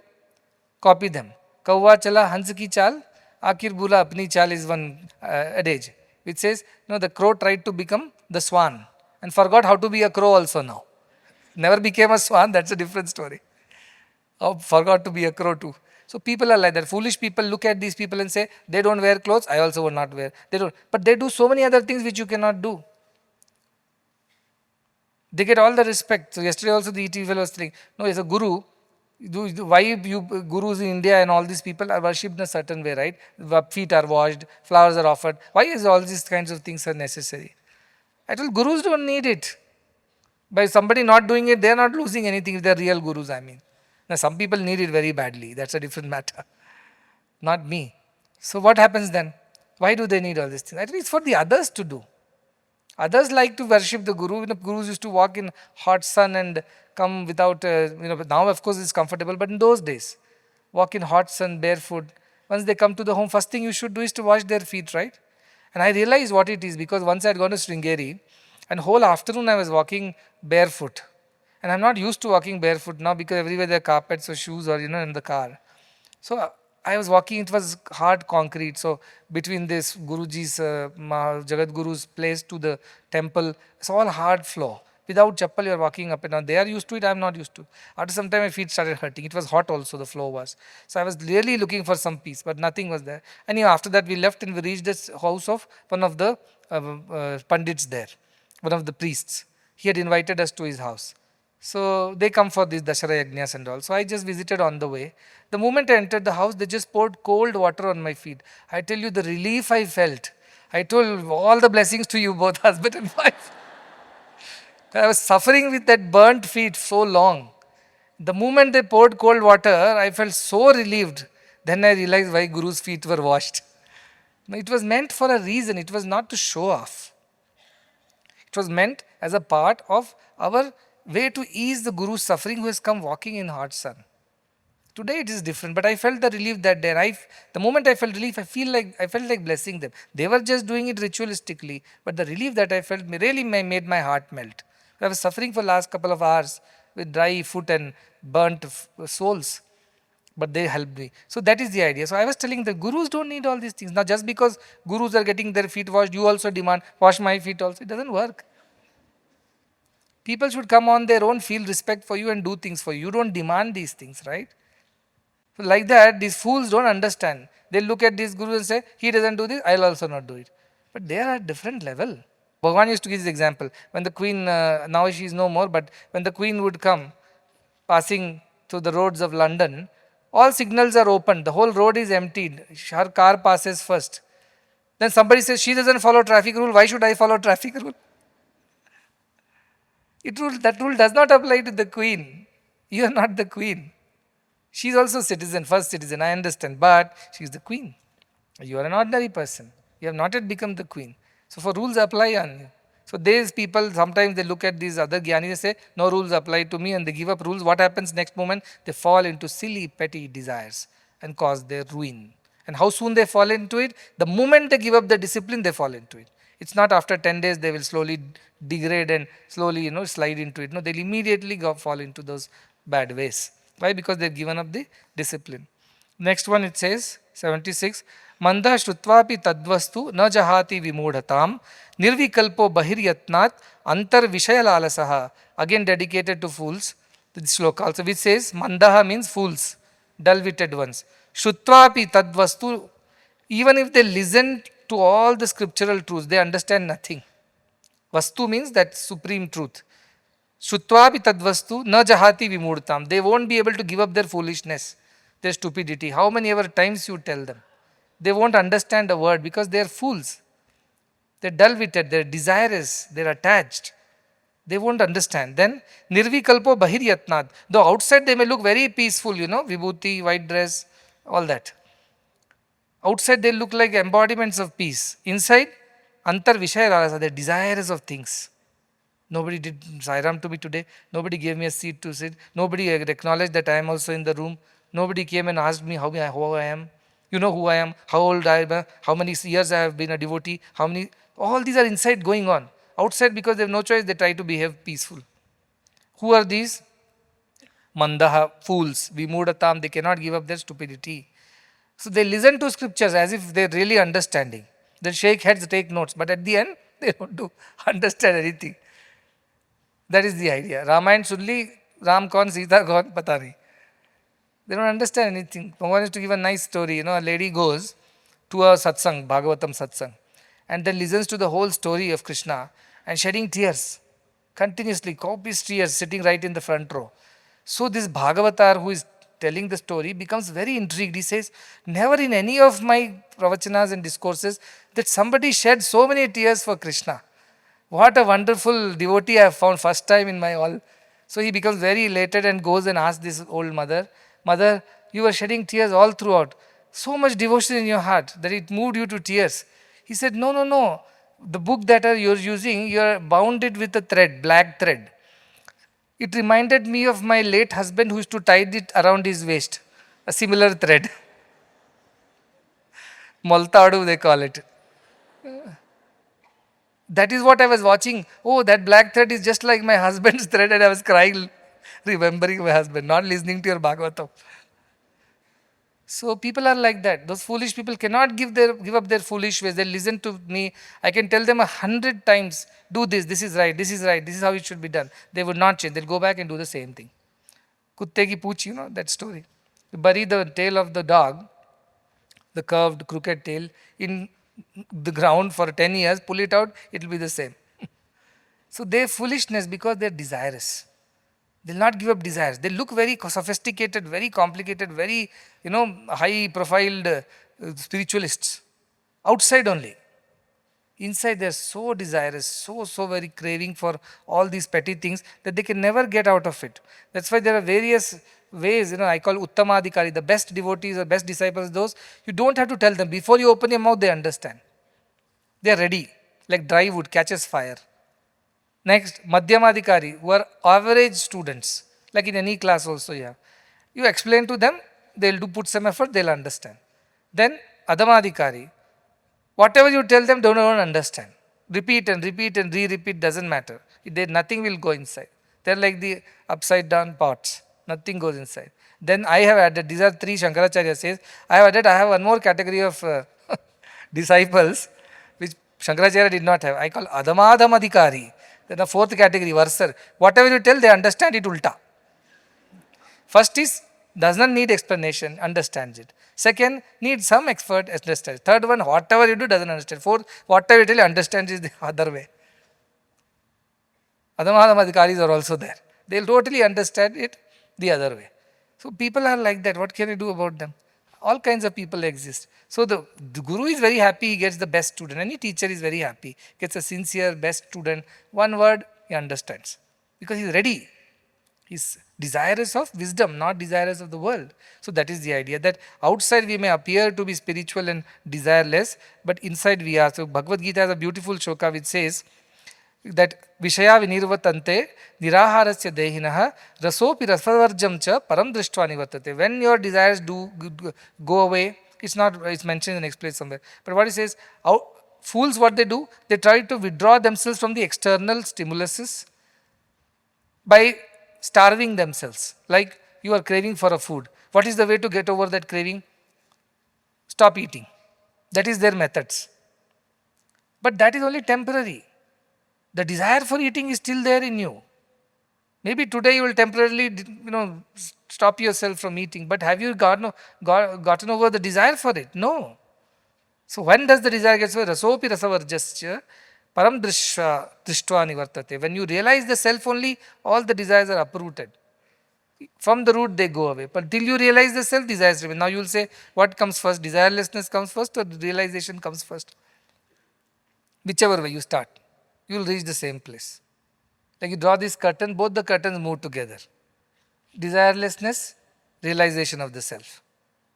B: copy them. Kauva chala hans ki chal, akir bula apni chal is one adage, which says, the crow tried to become the swan and forgot how to be a crow also now. Never became a swan, that's a different story. Forgot to be a crow too. So people are like that. Foolish people look at these people and say, they don't wear clothes, I also would not wear. They don't. But they do so many other things which you cannot do. They get all the respect. So yesterday also the ET fellow was saying, no, as a guru, why you gurus in India and all these people are worshipped in a certain way, right? Feet are washed, flowers are offered. Why is all these kinds of things are necessary? I told gurus don't need it. By somebody not doing it, they are not losing anything if they are real gurus, I mean. Now some people need it very badly. That's a different matter. Not me. So what happens then? Why do they need all these things? I think it's for the others to do. Others like to worship the guru. Gurus used to walk in hot sun and come without, now of course it's comfortable, but in those days, walk in hot sun barefoot. Once they come to the home, first thing you should do is to wash their feet, right? And I realized what it is because once I had gone to Sringeri and whole afternoon I was walking barefoot. And I'm not used to walking barefoot now because everywhere there are carpets or shoes or, in the car. So I was walking, it was hard concrete. So between this Guruji's, Jagat Guru's place to the temple, it's all hard floor. Without chappal, you're walking up and down. They are used to it, I'm not used to it. After some time, my feet started hurting. It was hot also, the floor was. So I was really looking for some peace, but nothing was there. And after that, we left and we reached this house of one of the pandits there, one of the priests. He had invited us to his house. So they come for these Dashara Yajnas and all. So I just visited on the way. The moment I entered the house, they just poured cold water on my feet. I tell you the relief I felt. I told all the blessings to you both, husband and wife. I was suffering with that burnt feet so long. The moment they poured cold water, I felt so relieved. Then I realized why Guru's feet were washed. It was meant for a reason. It was not to show off. It was meant as a part of our way to ease the Guru's suffering who has come walking in hot sun. Today it is different, but I felt the relief that day. The moment I felt relief, I felt like blessing them. They were just doing it ritualistically, but the relief that I felt really made my heart melt. I was suffering for last couple of hours with dry foot and burnt souls, but they helped me. So that is the idea. So I was telling the Gurus don't need all these things. Now just because Gurus are getting their feet washed, you also demand, wash my feet also. It doesn't work. People should come on their own, feel respect for you and do things for you. You don't demand these things, right? So like that, these fools don't understand. They look at this Guru and say, he doesn't do this, I'll also not do it. But they are at different level. Bhagavan used to give this example. When the queen, now she is no more, but when the queen would come, passing through the roads of London, all signals are open. The whole road is emptied. Her car passes first. Then somebody says, she doesn't follow traffic rule, why should I follow traffic rule? That rule does not apply to the queen. You are not the queen. She is also citizen, first citizen, I understand, but she is the queen. You are an ordinary person. You have not yet become the queen. So for rules apply on you. So these people, sometimes they look at these other Jñānīs and say, no rules apply to me, and they give up rules. What happens next moment? They fall into silly, petty desires and cause their ruin. And how soon they fall into it? The moment they give up the discipline, they fall into it. It's not after 10 days they will slowly degrade and slowly slide into it. No, they'll immediately fall into those bad ways. Why? Because they've given up the discipline. Next one it says, 76, Manda shrutvapi tadvastu na jahati vimudhatam nirvikalpo bahiryatnat antar vishayalalasaha. Again dedicated to fools. The sloka also, which says, Mandaha means fools, dull-witted ones. Shrutvapi tadvastu, even if they listen to all the scriptural truths, they understand nothing. Vastu means that supreme truth. Shrutvapi tadvastu na jahati vimudtam. They won't be able to give up their foolishness, their stupidity. How many ever times you tell them? They won't understand a word because they are fools. They're dull-witted, they're desirous, they're attached. They won't understand. Then, nirvikalpo bahiryatnat. Though outside they may look very peaceful, vibhuti, white dress, all that. Outside they look like embodiments of peace. Inside, antar vishayarasa, they're desirous of things. Nobody did Sairam to me today. Nobody gave me a seat to sit. Nobody acknowledged that I am also in the room. Nobody came and asked me how I am. You know who I am, how old I am, how many years I have been a devotee, all these are inside going on. Outside, because they have no choice, they try to behave peaceful. Who are these? Mandaha, fools, vimudhatam, they cannot give up their stupidity. So they listen to scriptures as if they are really understanding. They shake heads, take notes, but at the end, they don't understand anything. That is the idea. Ramayana Sulli, Ram kaun, Sita kaun, pata nahi. They don't understand anything. Bhagavan is to give a nice story. A lady goes to a satsang, Bhagavatam satsang, and then listens to the whole story of Krishna and shedding tears, continuously, copious tears, sitting right in the front row. So this Bhagavatar who is telling the story becomes very intrigued. He says, never in any of my pravachanas and discourses that somebody shed so many tears for Krishna. What a wonderful devotee I have found first time in my all. So he becomes very elated and goes and asks this old mother, Mother, you were shedding tears all throughout. So much devotion in your heart that it moved you to tears. He said, no. The book that you're using, you're bound it with a thread, black thread. It reminded me of my late husband who used to tie it around his waist. A similar thread. Maltadu they call it. That is what I was watching. Oh, that black thread is just like my husband's thread, and I was crying, remembering my husband, not listening to your Bhagavatam. So people are like that. Those foolish people cannot give up their foolish ways. They listen to me. I can tell them 100 times, do this, this is right, this is how it should be done. They would not change. They'll go back and do the same thing. Kutte ki pooch, that story. You bury the tail of the dog, the curved, crooked tail, in the ground for 10 years, pull it out, it will be the same. So they foolishness because they are desirous. They will not give up desires. They look very sophisticated, very complicated, very high-profiled spiritualists. Outside only. Inside they are so desirous, so very craving for all these petty things that they can never get out of it. That's why there are various ways, I call Uttamadhikari, the best devotees or best disciples, those, you don't have to tell them. Before you open your mouth, they understand. They are ready. Like dry wood catches fire. Next, Madhyamadhikari, who are average students, like in any class also you have. You explain to them, they'll put some effort, they'll understand. Then Adhamadhikari, whatever you tell them, they don't understand. Repeat and repeat and re-repeat, doesn't matter. Nothing will go inside. They're like the upside down pots. Nothing goes inside. Then I have added, these are three, Shankaracharya says, I have one more category of disciples, which Shankaracharya did not have. I call Adhamadhamadhikari. Then the fourth category, Varsar. Whatever you tell, they understand it ulta. First is, does not need explanation, understands it. Second, needs some expert, understands. Third one, whatever you do, doesn't understand. Fourth, whatever you tell, understands is the other way. Adhamadhamadhikaris are also there. They'll totally understand it the other way. So people are like that. What can you do about them? All kinds of people exist. So the guru is very happy, he gets the best student. Any teacher is very happy, gets a sincere, best student. One word, he understands. Because he's ready. He's desirous of wisdom, not desirous of the world. So that is the idea, that outside we may appear to be spiritual and desireless, but inside we are. So Bhagavad Gita has a beautiful shloka which says that Vishaya vinirvatante niraharasya dehinaha rasopi rasavarjam cha param drishtva nivartate. When your desires do go away, it's mentioned in the next place somewhere. But what it says, fools, what they do, they try to withdraw themselves from the external stimuluses by starving themselves. Like you are craving for a food. What is the way to get over that craving? Stop eating. That is their methods. But that is only temporary. The desire for eating is still there in you. Maybe today you will temporarily, stop yourself from eating. But have you gotten over the desire for it? No. So when does the desire get over? Rasopi rasavarjasya param drishtva nivartate. When you realize the self only, all the desires are uprooted. From the root they go away. But till you realize the self, desires remain. Now you will say, what comes first? Desirelessness comes first or realization comes first? Whichever way you start, you will reach the same place. Like you draw this curtain, both the curtains move together. Desirelessness, realization of the self.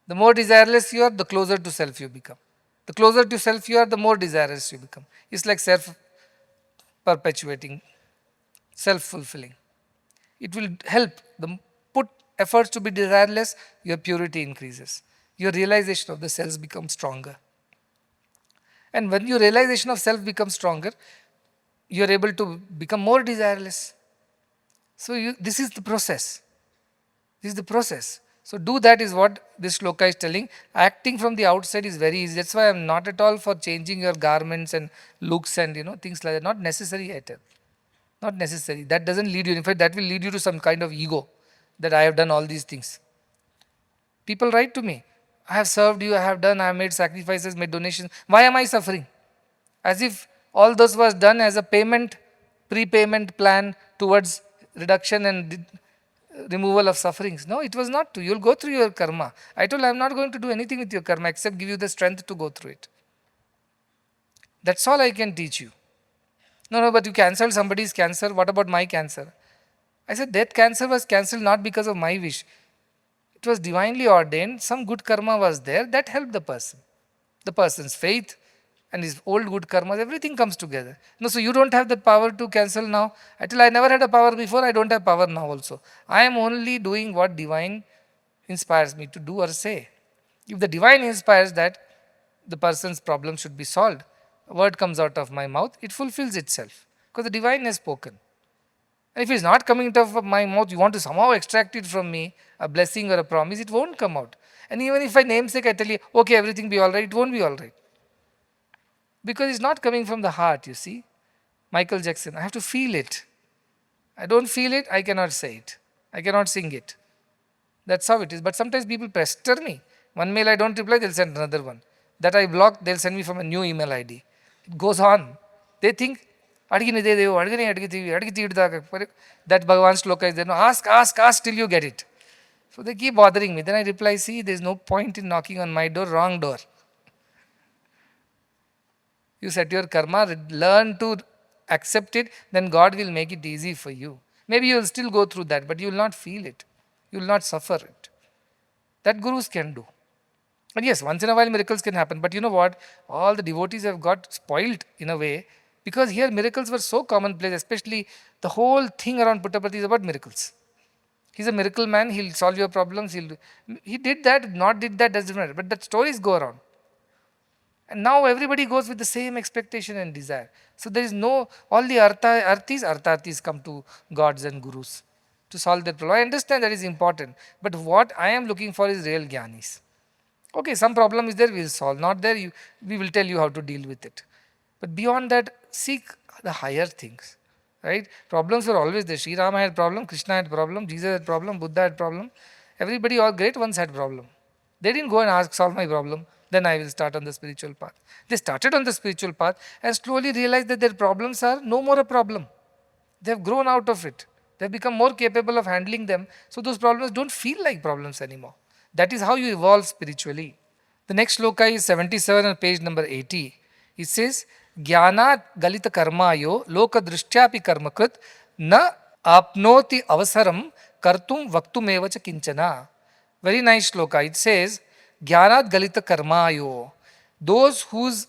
B: The more desireless you are, the closer to self you become. The closer to self you are, the more desirous you become. It's like self-perpetuating, self-fulfilling. It will help. Put efforts to be desireless, your purity increases. Your realization of the self becomes stronger. And when your realization of self becomes stronger, you are able to become more desireless. So this is the process. This is the process. So do that is what this shloka is telling. Acting from the outside is very easy. That's why I am not at all for changing your garments and looks and things like that. Not necessary at all. Not necessary. That doesn't lead you. In fact, that will lead you to some kind of ego that I have done all these things. People write to me, I have served you, I have made sacrifices, made donations. Why am I suffering? As if all this was done as a prepayment plan towards reduction and removal of sufferings. No, it was not to. You will go through your karma. I told I am not going to do anything with your karma except give you the strength to go through it. That's all I can teach you. No, but you cancelled somebody's cancer. What about my cancer? I said that cancer was cancelled not because of my wish. It was divinely ordained. Some good karma was there that helped the person. The person's faith and his old good karmas, everything comes together. No, so you don't have that power to cancel now. I tell I never had a power before, I don't have power now also. I am only doing what divine inspires me to do or say. If the divine inspires that the person's problem should be solved, a word comes out of my mouth, it fulfills itself. Because the divine has spoken. And if it's not coming out of my mouth, you want to somehow extract it from me, a blessing or a promise, it won't come out. And even if I namesake, I tell you, okay, everything be all right, it won't be all right. Because it's not coming from the heart, you see. Michael Jackson, I have to feel it. I don't feel it, I cannot say it. I cannot sing it. That's how it is. But sometimes people pester me. One mail I don't reply, they'll send another one. That I block, they'll send me from a new email ID. It goes on. They think, that Bhagavan shloka is there. No, ask till you get it. So they keep bothering me. Then I reply, see, there's no point in knocking on my door, wrong door. You set your karma, learn to accept it, then God will make it easy for you. Maybe you will still go through that, but you will not feel it. You will not suffer it. That gurus can do. And yes, once in a while miracles can happen. But you know what? All the devotees have got spoiled in a way Because here miracles were so commonplace, especially the whole thing around Puttaparthi is about miracles. He's a miracle man, he'll solve your problems, he did that, not did that, doesn't matter. But the stories go around. And now everybody goes with the same expectation and desire. So there is no, all the arthis come to gods and gurus to solve their problem. I understand that is important. But what I am looking for is real Jñānis. Okay, some problem is there, we will solve. Not there, we will tell you how to deal with it. But beyond that, seek the higher things. Right? Problems were always there. Sri Rama had problem, Krishna had problem, Jesus had problem, Buddha had problem. Everybody, all great ones had problem. They didn't go and ask, solve my problem, then I will start on the spiritual path. They started on the spiritual path and slowly realized that their problems are no more a problem. They have grown out of it. They have become more capable of handling them. So those problems don't feel like problems anymore. That is how you evolve spiritually. The next shloka is 77 on page number 80. It says, Jnānāt galita karmayo loka drishtyapi karmakrit na apnoti avasaram kartum vaktumeva cha kinchana. Very nice shloka. It says, Jnānāt galita karmayo. Those whose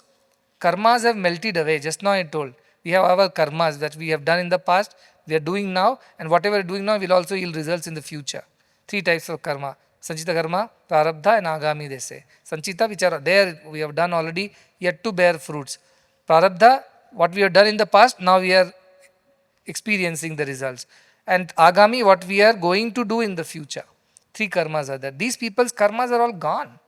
B: karmas have melted away, just now I told, we have our karmas that we have done in the past, we are doing now, and whatever we are doing now will also yield results in the future. 3 types of karma. Sanchita karma, prarabdha and agami they say. Sanchita which are there, we have done already, yet to bear fruits. Prarabdha, what we have done in the past, now we are experiencing the results. And agami, what we are going to do in the future. 3 karmas are there. These people's karmas are all gone.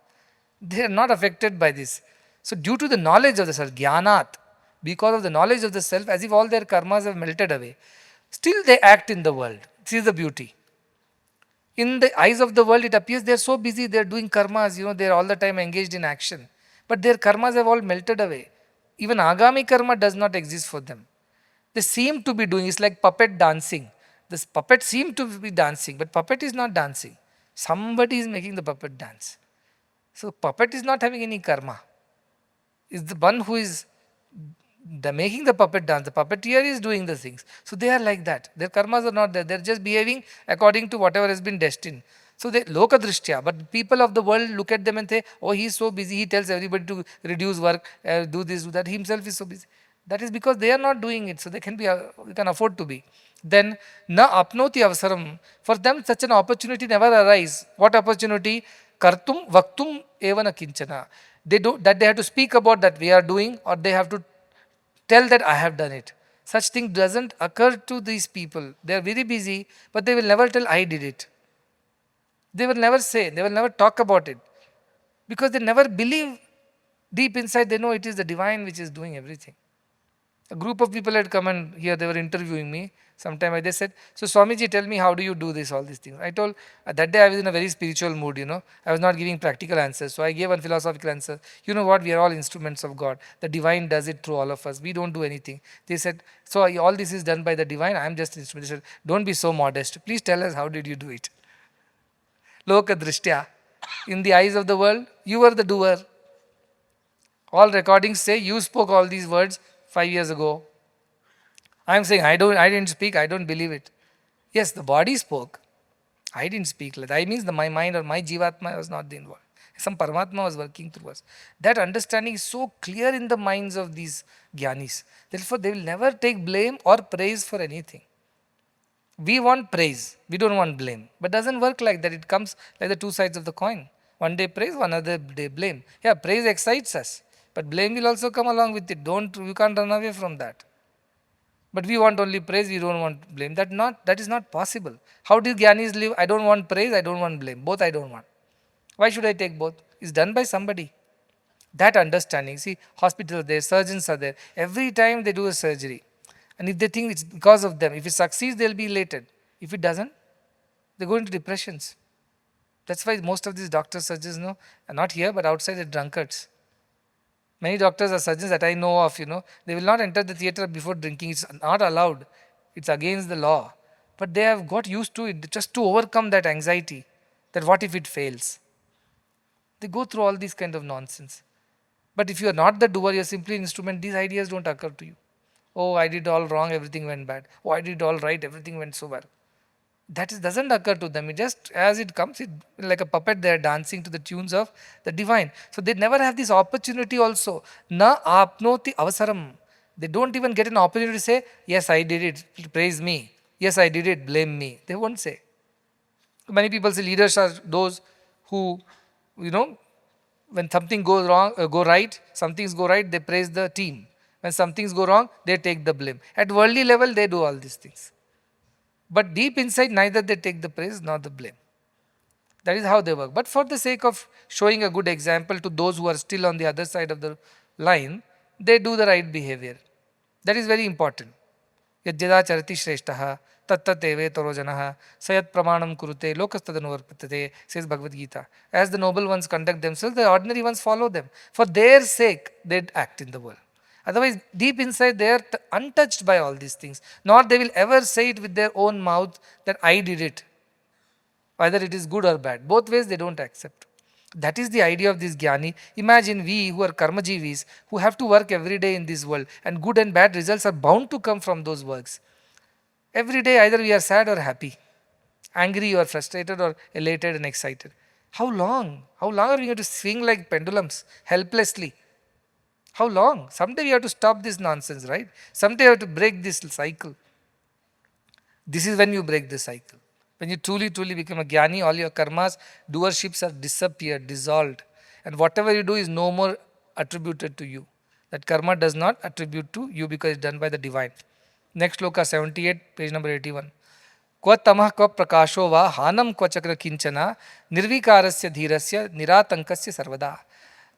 B: They are not affected by this. So due to the knowledge of the self, Jnānāt, because of the knowledge of the self, as if all their karmas have melted away, still they act in the world. This is the beauty. In the eyes of the world, it appears they are so busy, they are doing karmas, they are all the time engaged in action. But their karmas have all melted away. Even agami karma does not exist for them. They seem to be doing, it's like puppet dancing. This puppet seems to be dancing, but puppet is not dancing. Somebody is making the puppet dance. So puppet is not having any karma. It's the one who is making the puppet dance. The puppeteer is doing the things. So they are like that. Their karmas are not there. They are just behaving according to whatever has been destined. So they loka drishtya, but people of the world look at them and say, oh, he is so busy. He tells everybody to reduce work, do this, do that. He himself is so busy. That is because they are not doing it. So they can afford to be. Then na apnoti avasaram. For them, such an opportunity never arises. What opportunity? Kartum vaktum evana kinchana. They have to speak about that we are doing, or they have to tell that I have done it. Such thing doesn't occur to these people. They are very busy, but they will never tell I did it. They will never say, they will never talk about it. Because they never believe deep inside, they know it is the divine which is doing everything. A group of people had come and here they were interviewing me. Sometime they said, so Swamiji, tell me how do you do this, all these things. I told, that day I was in a very spiritual mood, I was not giving practical answers. So I gave one philosophical answer. You know what, we are all instruments of God. The divine does it through all of us. We don't do anything. They said, so all this is done by the divine. I am just an instrument. They said, don't be so modest. Please tell us how did you do it. Loka drishtya. In the eyes of the world, you were the doer. All recordings say you spoke all these words 5 years ago. I am saying I didn't speak, I don't believe it. Yes, the body spoke. I didn't speak. I means my mind or my jivatma was not involved. Some Paramatma was working through us. That understanding is so clear in the minds of these Jñānis. Therefore, they will never take blame or praise for anything. We want praise, we don't want blame. But it doesn't work like that. It comes like the 2 sides of the coin. One day praise, one other day blame. Yeah, praise excites us. But blame will also come along with it. You can't run away from that. But we want only praise, we don't want blame. That is not possible. How do Jñānis live? I don't want praise, I don't want blame. Both I don't want. Why should I take both? It's done by somebody. That understanding. See, hospitals are there, surgeons are there. Every time they do a surgery. And if they think it's because of them, if it succeeds, they'll be elated. If it doesn't, they go into depressions. That's why most of these doctors, surgeons, are not here, but outside they're drunkards. Many doctors or surgeons that I know of, they will not enter the theater before drinking. It's not allowed. It's against the law. But they have got used to it just to overcome that anxiety, that what if it fails? They go through all these kind of nonsense. But if you are not the doer, you are simply an instrument, these ideas don't occur to you. Oh, I did all wrong, everything went bad. Oh, I did all right, everything went so well. That doesn't occur to them. It just, as it comes, like a puppet, they are dancing to the tunes of the divine. So they never have this opportunity also. Na apnoti avasaram. They don't even get an opportunity to say, yes, I did it, praise me. Yes, I did it, blame me. They won't say. Many people say leaders are those who, when something goes wrong, go right, some things go right, they praise the team. When some things go wrong, they take the blame. At worldly level, they do all these things. But deep inside, neither they take the praise nor the blame. That is how they work. But for the sake of showing a good example to those who are still on the other side of the line, they do the right behavior. That is very important. Yajyada charati shreshtaha tattateve torojanaha sayat pramanam kurute lokastadanuvarpattate, says Bhagavad Gita. As the noble ones conduct themselves, the ordinary ones follow them. For their sake, they act in the world. Otherwise, deep inside, they are untouched by all these things. Nor they will ever say it with their own mouth that I did it. Whether it is good or bad. Both ways they don't accept. That is the idea of this Jnānī. Imagine we who are karmajivis, who have to work every day in this world, and good and bad results are bound to come from those works. Every day either we are sad or happy, angry or frustrated or elated and excited. How long? How long are we going to swing like pendulums, helplessly? How long? Someday we have to stop this nonsense, right? Someday we have to break this cycle. This is when you break the cycle. When you truly become a Jnānī, all your karmas, doerships have disappeared, dissolved. And whatever you do is no more attributed to you. That karma does not attribute to you because it's done by the divine. Next sloka 78, page number 81. Kva tamah kva prakasho va hanam kva chakra kinchana nirvikarasya dhirasya niratankasya sarvada.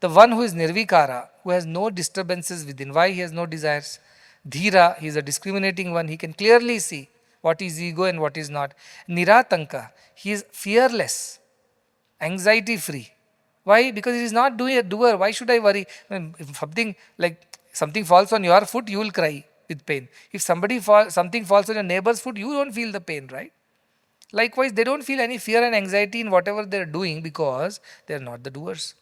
B: The one who is nirvikara, who has no disturbances within. Why he has no desires? Dhira, he is a discriminating one. He can clearly see what is ego and what is not. Niratanka, he is fearless, anxiety free. Why? Because he is not doing a doer. Why should I worry? If something falls on your foot, you will cry with pain. If something falls on your neighbor's foot, you don't feel the pain, right? Likewise, they don't feel any fear and anxiety in whatever they are doing because they are not the doers.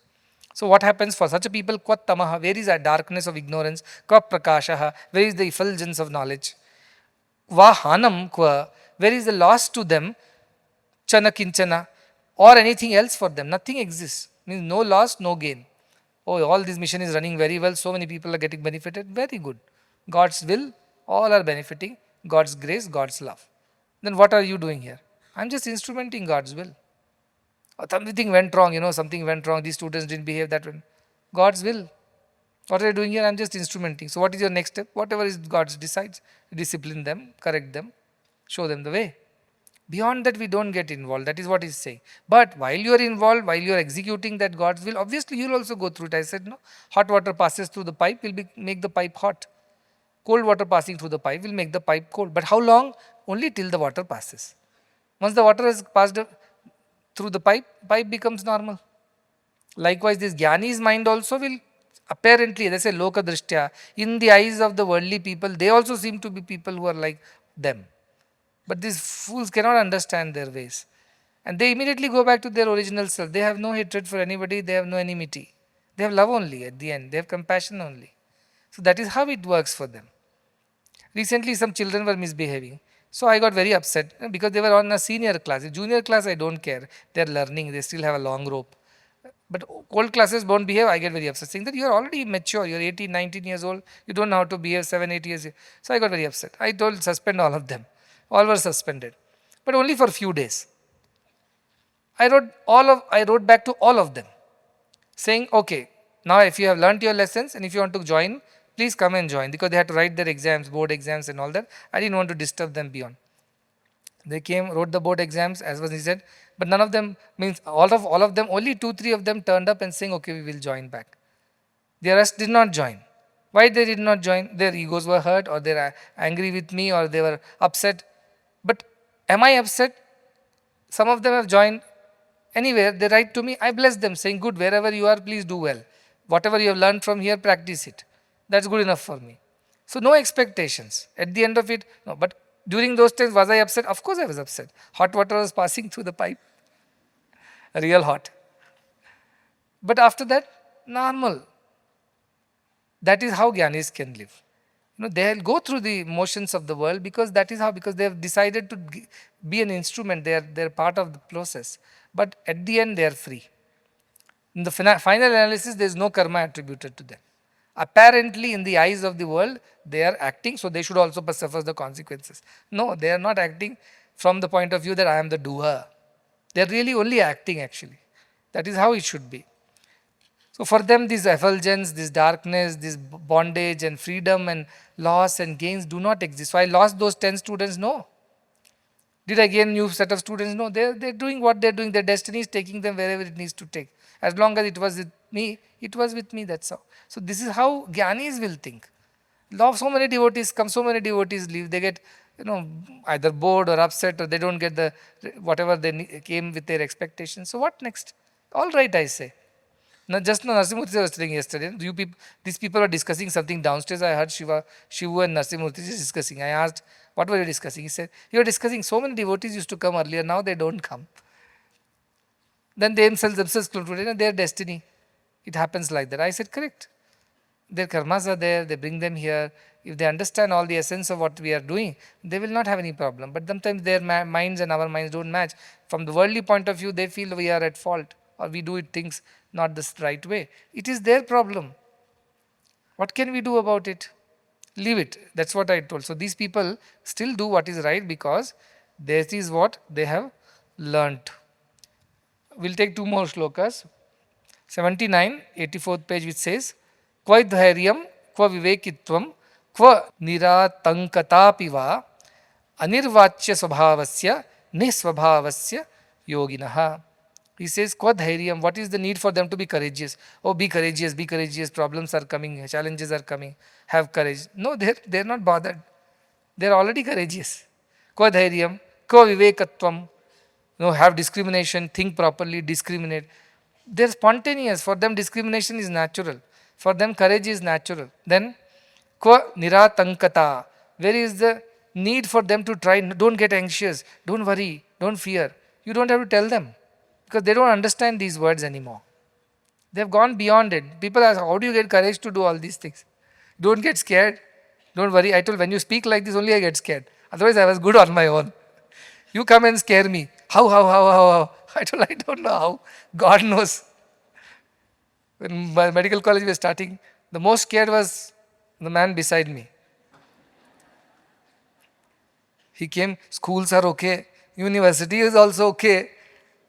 B: So what happens for such a people? Kvat tamaha, where is the darkness of ignorance? Kva prakashaha, where is the effulgence of knowledge? Vahanam kwa, where is the loss to them? Chana kinchana, or anything else for them. Nothing exists. Means no loss, no gain. Oh, all this mission is running very well. So many people are getting benefited. Very good. God's will, all are benefiting. God's grace, God's love. Then what are you doing here? I'm just instrumenting God's will. Something went wrong, something went wrong. These students didn't behave that way. God's will. What are you doing here? I'm just instrumenting. So what is your next step? Whatever is God decides, discipline them, correct them, show them the way. Beyond that, we don't get involved. That is what he's saying. But while you are involved, while you are executing that God's will, obviously you will also go through it. I said, no, hot water passes through the pipe will make the pipe hot. Cold water passing through the pipe will make the pipe cold. But how long? Only till the water passes. Once the water has passed through the pipe becomes normal. Likewise, this Jnānī's mind also will apparently, they say loka drishtya, in the eyes of the worldly people, they also seem to be people who are like them. But these fools cannot understand their ways. And they immediately go back to their original self. They have no hatred for anybody, they have no enmity. They have love only at the end, they have compassion only. So that is how it works for them. Recently, some children were misbehaving. So I got very upset because they were on a senior class. In junior class, I don't care. They are learning, they still have a long rope. But old classes don't behave, I get very upset, saying that you are already mature, you are 18, 19 years old, you don't know how to behave 7, 8 years. So I got very upset. I told suspend all of them. All were suspended. But only for a few days. I wrote back to all of them, saying, okay, now if you have learnt your lessons and if you want to join, please come and join, because they had to write their exams, board exams and all that. I didn't want to disturb them beyond. They came, wrote the board exams as was said, but none of them, means all of them, only 2-3 of them turned up and saying, okay, we will join back. The rest did not join. Why they did not join? Their egos were hurt, or they are angry with me, or they were upset. But am I upset? Some of them have joined. Anywhere, they write to me, I bless them, saying, good, wherever you are, please do well. Whatever you have learned from here, practice it. That's good enough for me. So no expectations. At the end of it, no. But during those times, was I upset? Of course I was upset. Hot water was passing through the pipe. Real hot. But after that, normal. That is how Jnanis can live. They will go through the motions of the world because that is how, because they have decided to be an instrument. They are part of the process. But at the end, they are free. In the final analysis, there is no karma attributed to them. Apparently, in the eyes of the world, they are acting, so they should also suffer the consequences. No, they are not acting from the point of view that I am the doer. They are really only acting actually. That is how it should be. So for them, this effulgence, this darkness, this bondage and freedom and loss and gains do not exist. So I lost those 10 students? No. Did I gain new set of students? No. They're doing what they're doing. Their destiny is taking them wherever it needs to take. As long as it was with me, it was with me, that's all. So this is how Jñānis will think. So many devotees come, so many devotees leave. They get, either bored or upset, or they don't get the whatever they came with their expectations. So what next? All right, I say. Now, just now Narasimurthy was saying yesterday, these people are discussing something downstairs. I heard Shivu and Narasimurthy discussing. I asked, what were you discussing? He said, you are discussing, so many devotees used to come earlier, now they don't come. Then they themselves concluded, their destiny. It happens like that. I said, correct. Their karmas are there, they bring them here. If they understand all the essence of what we are doing, they will not have any problem. But sometimes their minds and our minds don't match. From the worldly point of view, they feel we are at fault, or we do things not the right way. It is their problem. What can we do about it? Leave it. That's what I told. So these people still do what is right because this is what they have learnt. We'll take two more shlokas. 79, 84th page, which says, Kva dhairyam, kva vivekitvam, kva niratankatapi va, anirvachya svabhavasya, nisvabhavasya yoginaha. He says, Kva dhairyam, what is the need for them to be courageous? Oh, be courageous, problems are coming, challenges are coming, have courage. No, they're not bothered. They're already courageous. Kva dhairyam, kva vivekatvam, have discrimination, think properly, discriminate. They're spontaneous. For them, discrimination is natural. For them, courage is natural. Then, kva niratankata, where is the need for them to try? Don't get anxious, don't worry, don't fear. You don't have to tell them because they don't understand these words anymore. They've gone beyond it. People ask, how do you get courage to do all these things? Don't get scared. Don't worry. I told, when you speak like this, only I get scared. Otherwise, I was good on my own. You come and scare me. How? I told, I don't know how. God knows. When my medical college was starting, the most scared was the man beside me. He came, schools are okay, university is also okay,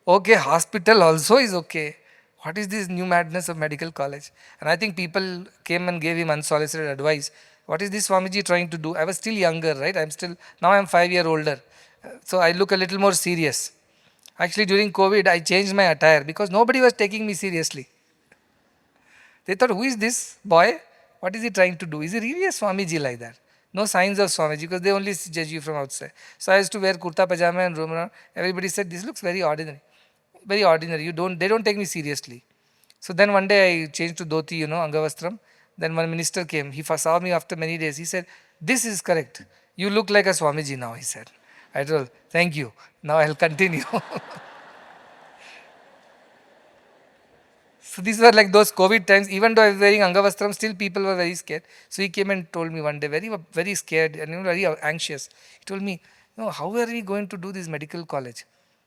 B: hospital also is okay. What is this new madness of medical college? And I think people came and gave him unsolicited advice. What is this Swamiji trying to do? I was still younger, right? Now I'm 5 years older. So I look a little more serious. Actually, during COVID, I changed my attire because nobody was taking me seriously. They thought, who is this boy? What is he trying to do? Is he really a Swamiji like that? No signs of Swamiji because they only judge you from outside. So I used to wear kurta pajama and roam around. Everybody said, this looks very ordinary. Very ordinary. They don't take me seriously. So then one day I changed to dhoti, Angavastram. Then one minister came. He saw me after many days. He said, this is correct. You look like a Swamiji now, he said. I told, thank you. Now I'll continue. So these were like those COVID times. Even though I was wearing Angavastram, still people were very scared. So he came and told me one day, very, very scared and very anxious. He told me, how are we going to do this medical college?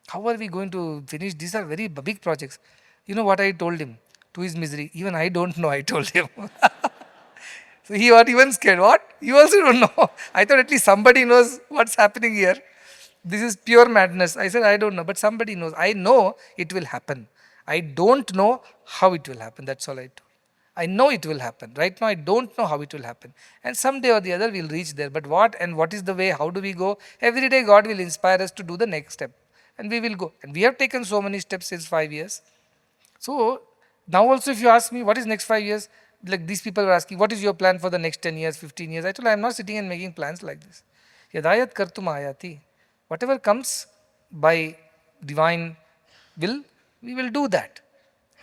B: How are we going to finish? These are very big projects. You know what I told him? To his misery. Even I don't know, I told him. So he got even scared. What? You also don't know. I thought at least somebody knows what's happening here. This is pure madness. I said, I don't know, but somebody knows. I know it will happen. I don't know how it will happen. That's all I told. I know it will happen. Right now, I don't know how it will happen. And someday or the other, we'll reach there. But what and what is the way? How do we go? Every day, God will inspire us to do the next step. And we will go. And we have taken so many steps since 5 years. So, now also if you ask me, what is next 5 years? Like these people are asking, what is your plan for the next 10 years, 15 years? I told, I am not sitting and making plans like this. Yadayat kartum ayati. Whatever comes by divine will, we will do that.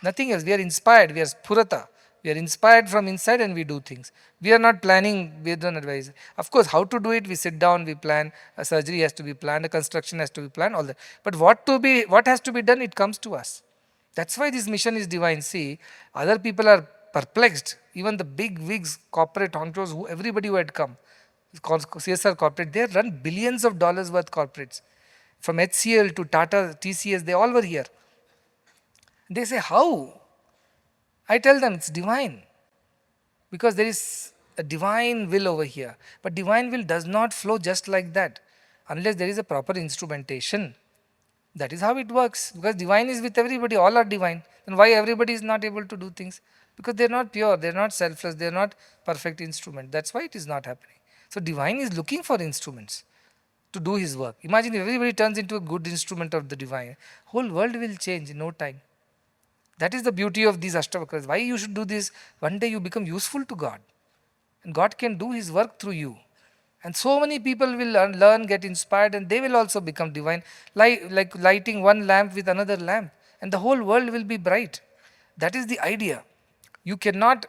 B: Nothing else. We are inspired. We are spurata. We are inspired from inside and we do things. We are not planning based on advice. Of course, how to do it, we sit down, we plan. A surgery has to be planned, a construction has to be planned, all that. But what has to be done, it comes to us. That's why this mission is divine. See, other people are perplexed. Even the big wigs, corporate honchos, everybody who had come, CSR corporate, they run billions of dollars worth corporates. From HCL to Tata, TCS, they all were here. They say, how? I tell them, it's divine. because there is a divine will over here. But divine will does not flow just like that unless there is a proper instrumentation. That is how it works, because divine is with everybody, all are divine. Then why everybody is not able to do things? Because they are not pure, they are not selfless, they are not perfect instrument. That's why it is not happening. So divine is looking for instruments to do his work. Imagine if everybody turns into a good instrument of the divine, whole world will change in no time. That is the beauty of these Ashtavakras. Why you should do this? One day you become useful to God, and God can do his work through you. And so many people will learn, get inspired, and they will also become divine, like lighting one lamp with another lamp, and the whole world will be bright. That is the idea. You cannot,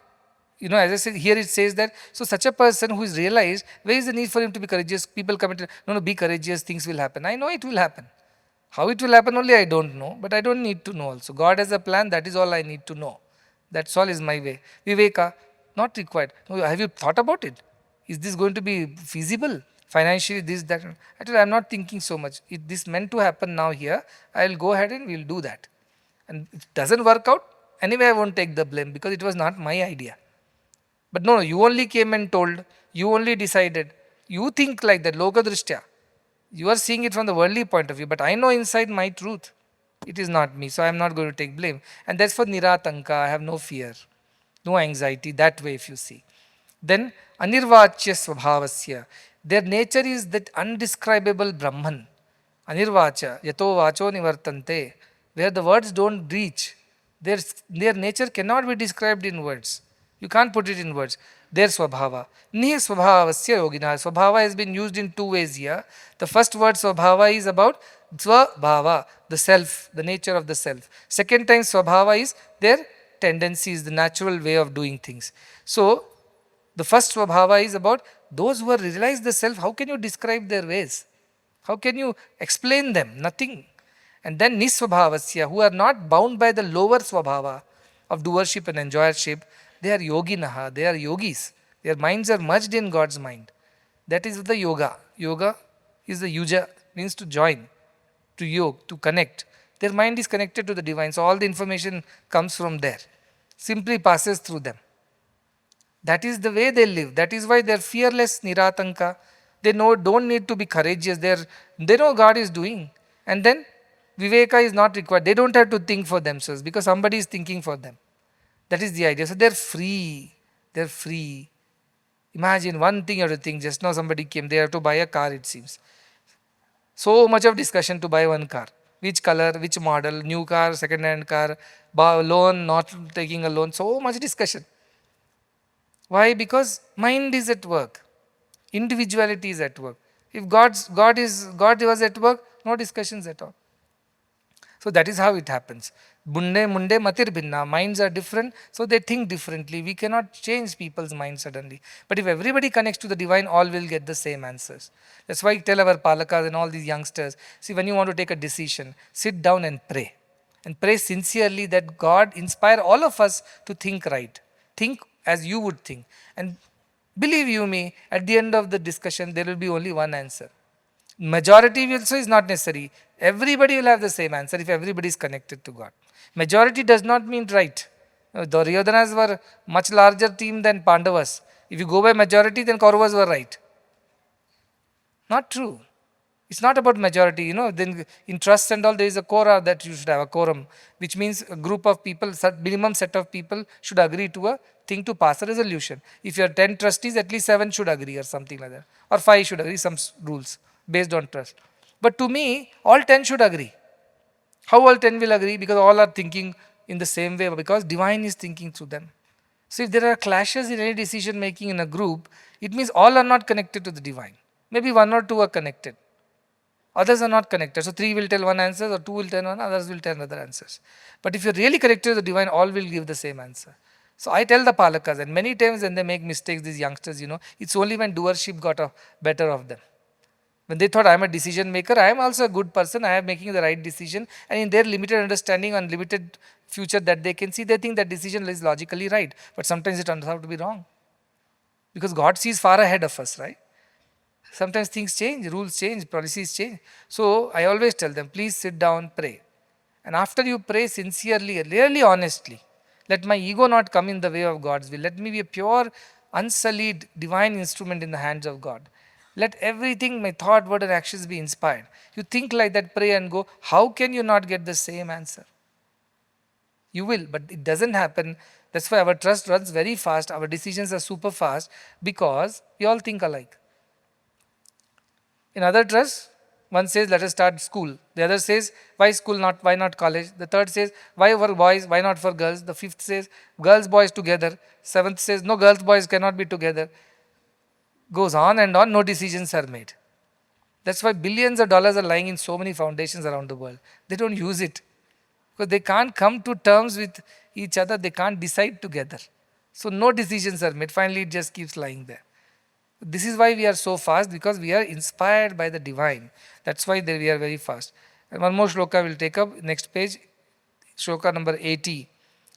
B: as I said, here it says that, so such a person who is realized, where is the need for him to be courageous? People come and tell, no, be courageous, things will happen. I know it will happen. How it will happen only I don't know, but I don't need to know also. God has a plan, that is all I need to know. That's all is my way. Viveka, not required. No, have you thought about it? Is this going to be feasible? Financially, this, that. Actually, I'm not thinking so much. If this meant to happen now here, I'll go ahead and we'll do that. And if it doesn't work out, anyway, I won't take the blame because it was not my idea. But no, you only came and told, you only decided. You think like that, loka drishtya. You are seeing it from the worldly point of view, but I know inside my truth. It is not me, so I am not going to take blame. And that's for niratanka, I have no fear, no anxiety, that way if you see. Then anirvachya svabhavasya, their nature is that undescribable Brahman. Anirvacha, yato vacho nivartante, where the words don't reach. Their nature cannot be described in words. You can't put it in words. Their swabhava. Nihi swabhavasya yogina. Swabhava has been used in two ways here. The first word swabhava is about swabhava, the self, the nature of the self. Second time swabhava is their tendencies, the natural way of doing things. So, the first swabhava is about those who have realized the self. How can you describe their ways? How can you explain them? Nothing. And then niswabhavasya, who are not bound by the lower swabhava of doership and enjoyership, they are yoginaha, they are yogis. Their minds are merged in God's mind. That is the yoga. Yoga is the yuja, means to join, to yog, to connect. Their mind is connected to the divine, so all the information comes from there. Simply passes through them. That is the way they live. That is why they are fearless, niratanka. They don't need to be courageous. They know God is doing. And then viveka is not required. They don't have to think for themselves because somebody is thinking for them. That is the idea. So they're free. They're free. Imagine one thing you have to think. Just now somebody came. They have to buy a car, it seems. So much of discussion to buy one car. Which color, which model, new car, second-hand car, loan, not taking a loan. So much discussion. Why? Because mind is at work. Individuality is at work. If God was at work, no discussions at all. So that is how it happens. Bunde munde matir bhinna. Minds are different, so they think differently. We cannot change people's minds suddenly. But if everybody connects to the divine, all will get the same answers. That's why I tell our palakas and all these youngsters, see, when you want to take a decision, sit down and pray. And pray sincerely that God inspire all of us to think right. Think as you would think. And believe you me, at the end of the discussion, there will be only one answer. Majority also is not necessary. Everybody will have the same answer if everybody is connected to God. Majority does not mean right. Duryodhanas were much larger team than Pandavas. If you go by majority, then Kauravas were right. Not true. It's not about majority. Then in trust and all, there is a quora that you should have, a quorum, which means a group of people, minimum set of people should agree to a thing to pass a resolution. If you are 10 trustees, at least 7 should agree or something like that. Or 5 should agree, some rules based on trust. But to me, all 10 should agree. How all 10 will agree? Because all are thinking in the same way, because divine is thinking through them. So if there are clashes in any decision making in a group, it means all are not connected to the divine. Maybe 1 or 2 are connected. Others are not connected. So 3 will tell one answer, or 2 will tell one, others will tell another answers. But if you're really connected to the divine, all will give the same answer. So I tell the palakas, and many times when they make mistakes, these youngsters, it's only when doership got better of them. When they thought I am a decision maker, I am also a good person, I am making the right decision, and in their limited understanding and limited future that they can see, they think that decision is logically right. But sometimes it turns out to be wrong. Because God sees far ahead of us, right? Sometimes things change, rules change, policies change. So I always tell them, please sit down, pray. And after you pray sincerely, really honestly, Let my ego not come in the way of God's will. Let me be a pure, unsullied, divine instrument in the hands of God. Let everything, my thought, word, and actions be inspired. You think like that, pray and go. How can you not get the same answer? You will, but it doesn't happen. That's why our trust runs very fast. Our decisions are super fast because we all think alike. In other trusts, one says, let us start school. The other says, why school, why not college? The third says, why for boys, why not for girls? The fifth says, girls, boys together. Seventh says, no, girls, boys cannot be together. Goes on and on, no decisions are made. That's why billions of dollars are lying in so many foundations around the world. They don't use it because they can't come to terms with each other. They can't decide together. So no decisions are made. Finally, it just keeps lying there. This is why we are so fast, because we are inspired by the divine. That's why we are very fast. And one more shloka will take up, next page, shloka number 80,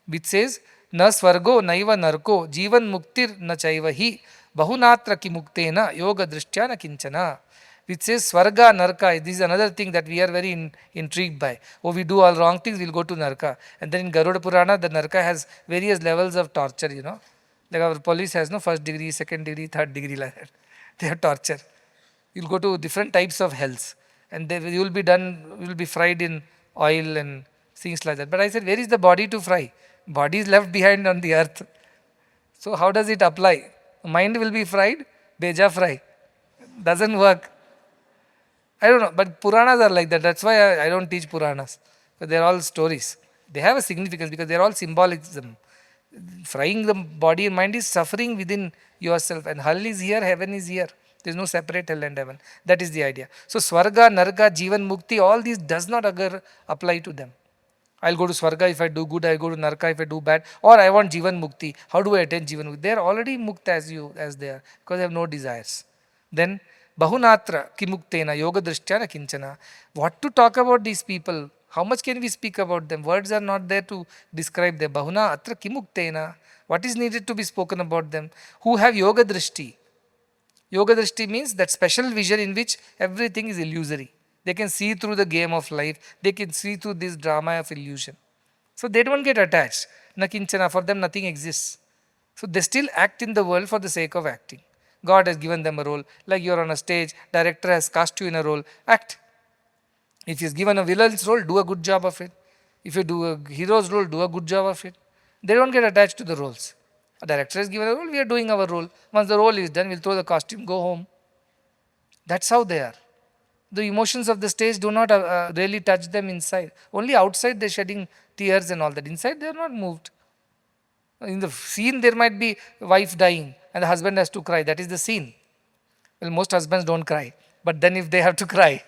B: which says, Na svargo naiva narko jivan muktir na chaiva hi bahunatra ki muktena yoga drishtya na kinchana. Which says Swarga, Narka. This is another thing that we are very intrigued by. Oh, we do all wrong things, we'll go to Narka. And then in Garuda Purana, the Narka has various levels of torture, Like our police has no first degree, second degree, third degree, like that. They have torture. You'll go to different types of hells. And you will be fried in oil and things like that. But I said, where is the body to fry? Body is left behind on the earth. So how does it apply? Mind will be fried, beja fry. Doesn't work. I don't know, but Puranas are like that. That's why I don't teach Puranas. But they're all stories. They have a significance because they're all symbolism. Frying the body and mind is suffering within yourself. And hell is here, heaven is here. There's no separate hell and heaven. That is the idea. So Swarga, Narka, Jivan Mukti, all these does not apply to them. I'll go to Swarga if I do good, I'll go to Narka if I do bad. Or I want Jivan Mukti. How do I attain Jivan Mukti? They are already Mukta as they are, because they have no desires. Then Bahunatra kimuktena yoga drishtya kinchana. What to talk about these people? How much can we speak about them? Words are not there to describe them. Bahuna atra kimuktena. What is needed to be spoken about them? Who have yoga drishti. Yoga drishti means that special vision in which everything is illusory. They can see through the game of life. They can see through this drama of illusion. So they don't get attached. Na kinchana. For them nothing exists. So they still act in the world for the sake of acting. God has given them a role. Like you are on a stage, director has cast you in a role, act. If he has given a villain's role, do a good job of it. If you do a hero's role, do a good job of it. They don't get attached to the roles. A director has given a role, we are doing our role. Once the role is done, we'll throw the costume, go home. That's how they are. The emotions of the stage do not really touch them inside. Only outside they're shedding tears and all that. Inside they are not moved. In the scene there might be wife dying and the husband has to cry. That is the scene. Well, most husbands don't cry. But then if they have to cry,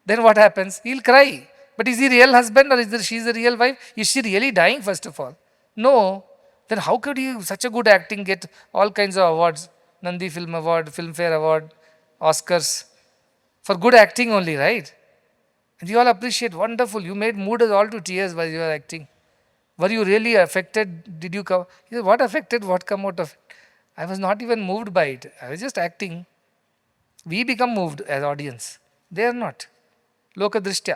B: then what happens? He'll cry. But is he real husband or she the real wife? Is she really dying first of all? No. Then how could he, such a good acting, get all kinds of awards? Nandi Film Award, Filmfare Award, Oscars. For good acting only, right? And you all appreciate, wonderful. You made mood us all to tears while you were acting. Were you really affected? Did you come? He said, what affected? What come out of it? I was not even moved by it. I was just acting. We become moved as audience. They are not. Loka drishtya,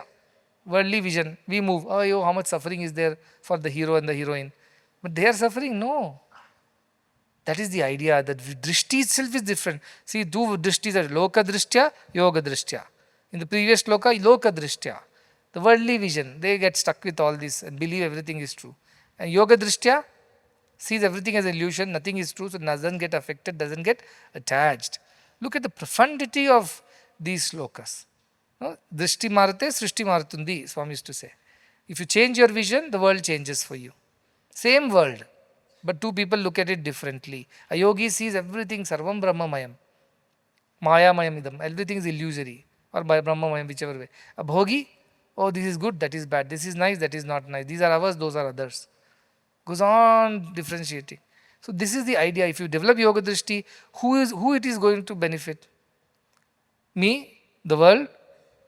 B: worldly vision. We move. Oh, yo, how much suffering is there for the hero and the heroine? But they are suffering? No. That is the idea. That drishti itself is different. See, two drishtis are loka drishtya, yoga drishtya. In the previous loka, loka drishtya. The worldly vision, they get stuck with all this and believe everything is true. And yoga drishtya sees everything as illusion, nothing is true, so doesn't get affected, doesn't get attached. Look at the profundity of these slokas. No? Drishti marate, srishti maratundi, Swami used to say. If you change your vision, the world changes for you. Same world, but two people look at it differently. A yogi sees everything sarvam brahmamayam, mayamayam idam, everything is illusory, or by brahmamayam, whichever way. A bhogi, oh, this is good, that is bad, this is nice, that is not nice, these are ours, those are others. Goes on differentiating. So this is the idea. If you develop yoga drishti, who it is going to benefit? Me? The world?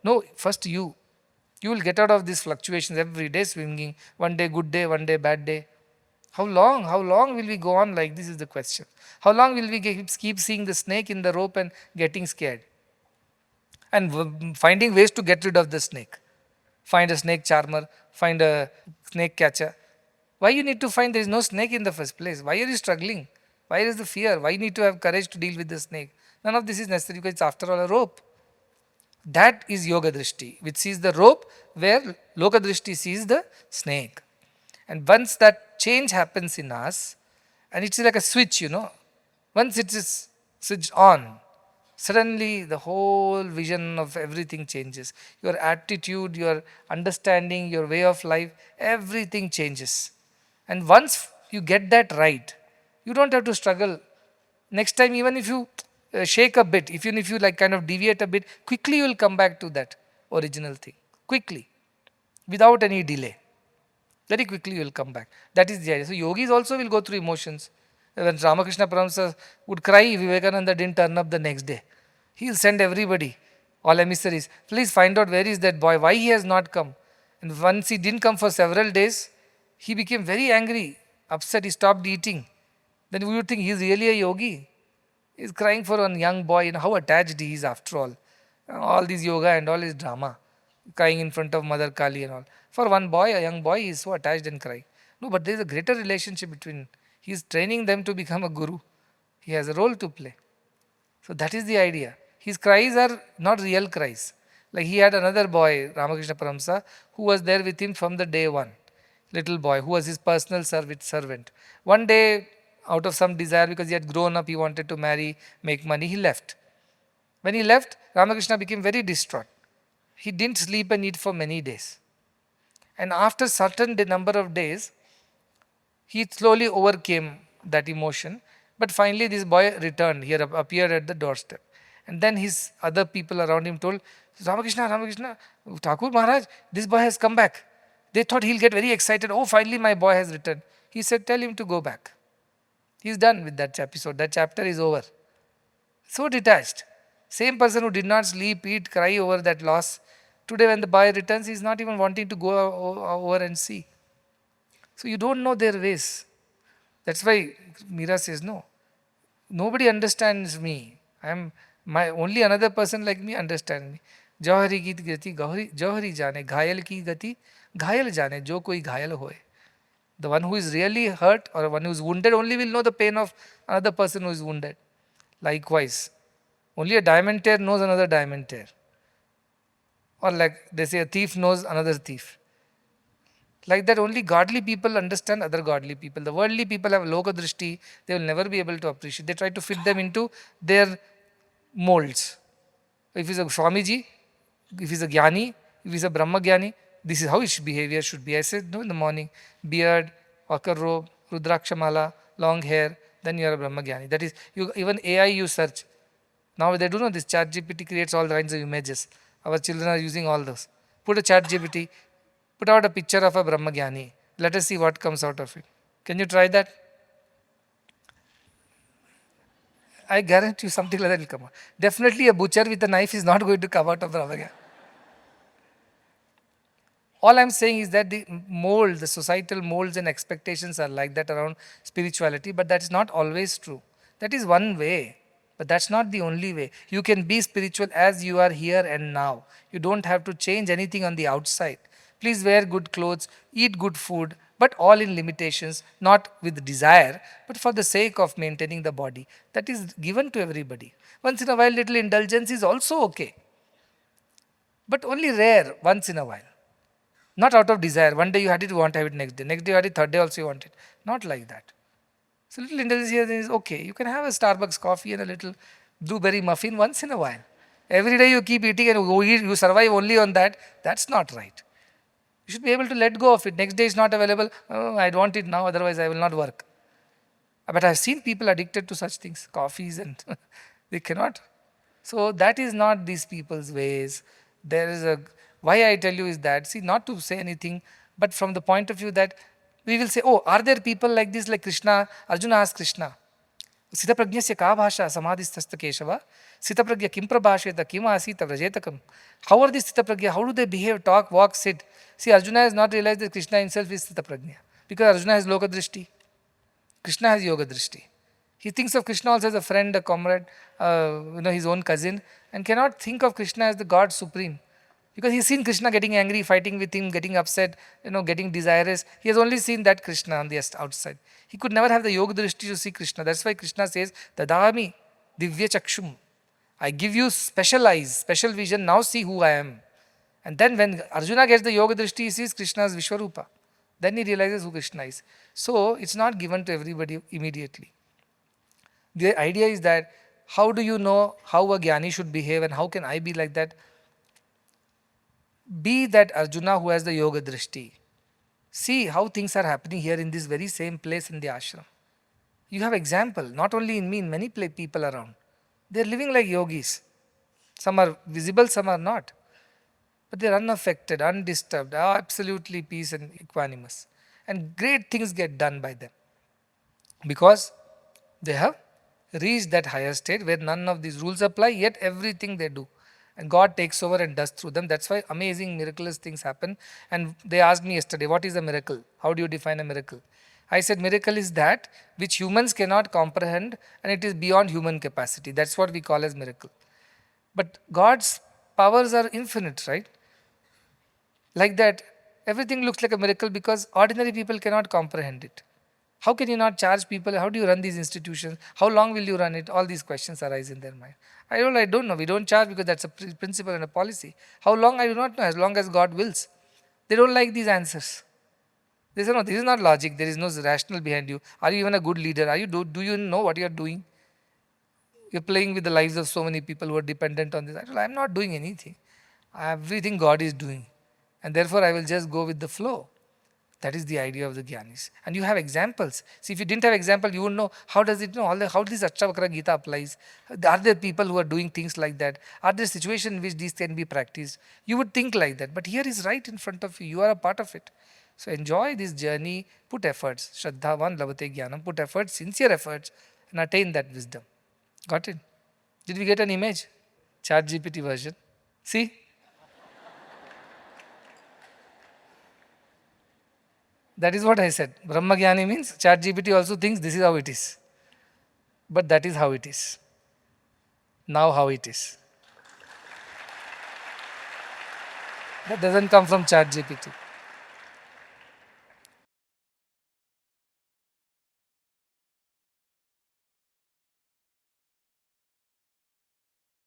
B: No, first you. You will get out of these fluctuations every day swinging. One day good day, one day bad day. How long? How long will we go on like this is the question. How long will we keep seeing the snake in the rope and getting scared? And finding ways to get rid of the snake. Find a snake charmer, find a snake catcher. Why you need to find there is no snake in the first place? Why are you struggling? Why is the fear? Why you need to have courage to deal with the snake? None of this is necessary because it's after all a rope. That is Yoga Drishti, which sees the rope where Loka Drishti sees the snake. And once that change happens in us, and it's like a switch, once it is switched on, suddenly the whole vision of everything changes. Your attitude, your understanding, your way of life, everything changes. And once you get that right, you don't have to struggle. Next time, even if you shake a bit, even if you like kind of deviate a bit, quickly you will come back to that original thing. Quickly, without any delay. Very quickly you will come back. That is the idea. So yogis also will go through emotions. When Ramakrishna Paramsa would cry, Vivekananda didn't turn up the next day. He will send everybody, all emissaries, please find out where is that boy, why he has not come. And once he didn't come for several days, he became very angry, upset, he stopped eating. Then we would think he is really a yogi. He is crying for one young boy, how attached he is after all. All this yoga and all is drama. Crying in front of Mother Kali and all. For one boy, a young boy, he is so attached and crying. No, but there is a greater relationship between. He is training them to become a guru. He has a role to play. So that is the idea. His cries are not real cries. Like he had another boy, Ramakrishna Paramsa, who was there with him from the day one. Little boy, who was his personal servant. One day, out of some desire, because he had grown up, he wanted to marry, make money, he left. When he left, Ramakrishna became very distraught. He didn't sleep and eat for many days. And after certain number of days, he slowly overcame that emotion. But finally this boy returned. He appeared at the doorstep. And then his other people around him told, Ramakrishna, Thakur Maharaj, this boy has come back. They thought he'll get very excited. Oh, finally my boy has returned. He said, tell him to go back. He's done with that episode. That chapter is over. So detached. Same person who did not sleep, eat, cry over that loss. Today when the boy returns, he's not even wanting to go over and see. So you don't know their ways. That's why Meera says, no. Nobody understands me. Only another person like me understands me. Jauhari ki gati jauhari jane, ghayal ki gati ghayal jane, jo koi ghayal hoye. The one who is really hurt or one who is wounded only will know the pain of another person who is wounded. Likewise, only a diamond tear knows another diamond tear. Or like they say, a thief knows another thief. Like that, only godly people understand other godly people. The worldly people have loka drishti, they will never be able to appreciate. They try to fit them into their molds. If he's a Swamiji, if he's a Jnānī, if he's a Brahma Jnānī, this is how his behavior should be. I said, no, in the morning, beard, ochre robe, Rudraksha mala, long hair, then you are a Brahma Jnānī. That is, even AI you search. Now they do know this ChatGPT creates all kinds of images. Our children are using all those. Put a ChatGPT, put out a picture of a Brahma Jnānī. Let us see what comes out of it. Can you try that? I guarantee you something like that will come out. Definitely a butcher with a knife is not going to come out of Brahma Jnānī. All I'm saying is that the mold, the societal molds and expectations are like that around spirituality, but that is not always true. That is one way, but that's not the only way. You can be spiritual as you are here and now. You don't have to change anything on the outside. Please wear good clothes, eat good food, but all in limitations, not with desire, but for the sake of maintaining the body. That is given to everybody. Once in a while, little indulgence is also okay, but only rare, once in a while. Not out of desire. One day you had it, you want to have it next day. Next day you had it, third day also you want it. Not like that. So little indulgence here is okay. You can have a Starbucks coffee and a little blueberry muffin once in a while. Every day you keep eating and you survive only on that. That's not right. You should be able to let go of it. Next day is not available. Oh, I want it now, otherwise I will not work. But I've seen people addicted to such things, coffees, and they cannot. So that is not these people's ways. There is a, why I tell you is that, see, not to say anything, but from the point of view that we will say, oh, are there people like this, like Krishna? Arjuna asked Krishna, Sita prajnasya ka bhasha samadhistasta keshava, Sita prajna kim prabhasheta kim asita vrajetakam. How are these Sita prajna? How do they behave, talk, walk, sit? See, Arjuna has not realized that Krishna himself is Sita prajna, because Arjuna has loka drishti. Krishna has yoga drishti. He thinks of Krishna also as a friend, a comrade, his own cousin, and cannot think of Krishna as the God supreme. Because he's seen Krishna getting angry, fighting with him, getting upset, getting desirous. He has only seen that Krishna on the outside. He could never have the yoga drishti to see Krishna. That's why Krishna says, Dadami divya chakshum. I give you special eyes, special vision, now see who I am. And then when Arjuna gets the yoga drishti, he sees Krishna's Vishwarupa. Then he realizes who Krishna is. So it's not given to everybody immediately. The idea is that how do you know how a Jnani should behave and how can I be like that? Be that Arjuna who has the yoga drishti. See how things are happening here in this very same place in the ashram. You have example, not only in me, in many people around. They are living like yogis. Some are visible, some are not. But they are unaffected, undisturbed, absolutely peace and equanimous. And great things get done by them. Because they have reached that higher state where none of these rules apply, yet everything they do. And God takes over and does through them. That's why amazing, miraculous things happen. And they asked me yesterday, what is a miracle? How do you define a miracle? I said, miracle is that which humans cannot comprehend and it is beyond human capacity. That's what we call as miracle. But God's powers are infinite, right? Like that, everything looks like a miracle because ordinary people cannot comprehend it. How can you not charge people? How do you run these institutions? How long will you run it? All these questions arise in their mind. I don't know. We don't charge because that's a principle and a policy. How long? I do not know. As long as God wills. They don't like these answers. They say, no, this is not logic. There is no rationale behind you. Are you even a good leader? Do you know what you are doing? You're playing with the lives of so many people who are dependent on this. I'm not doing anything. Everything God is doing. And therefore, I will just go with the flow. That is the idea of the Jnanis. And you have examples. See, if you didn't have example, you wouldn't know how does it know, how this Ashtavakra Gita applies. Are there people who are doing things like that? Are there situations in which these can be practiced? You would think like that. But here is right in front of you. You are a part of it. So enjoy this journey. Put efforts. Shraddhavan lavate jnanam. Put efforts, sincere efforts, and attain that wisdom. Got it? Did we get an image? ChatGPT version. See? That is what I said. Brahma Jnani means ChatGPT also thinks this is how it is. But that is how it is. Now how it is. That doesn't come from ChatGPT.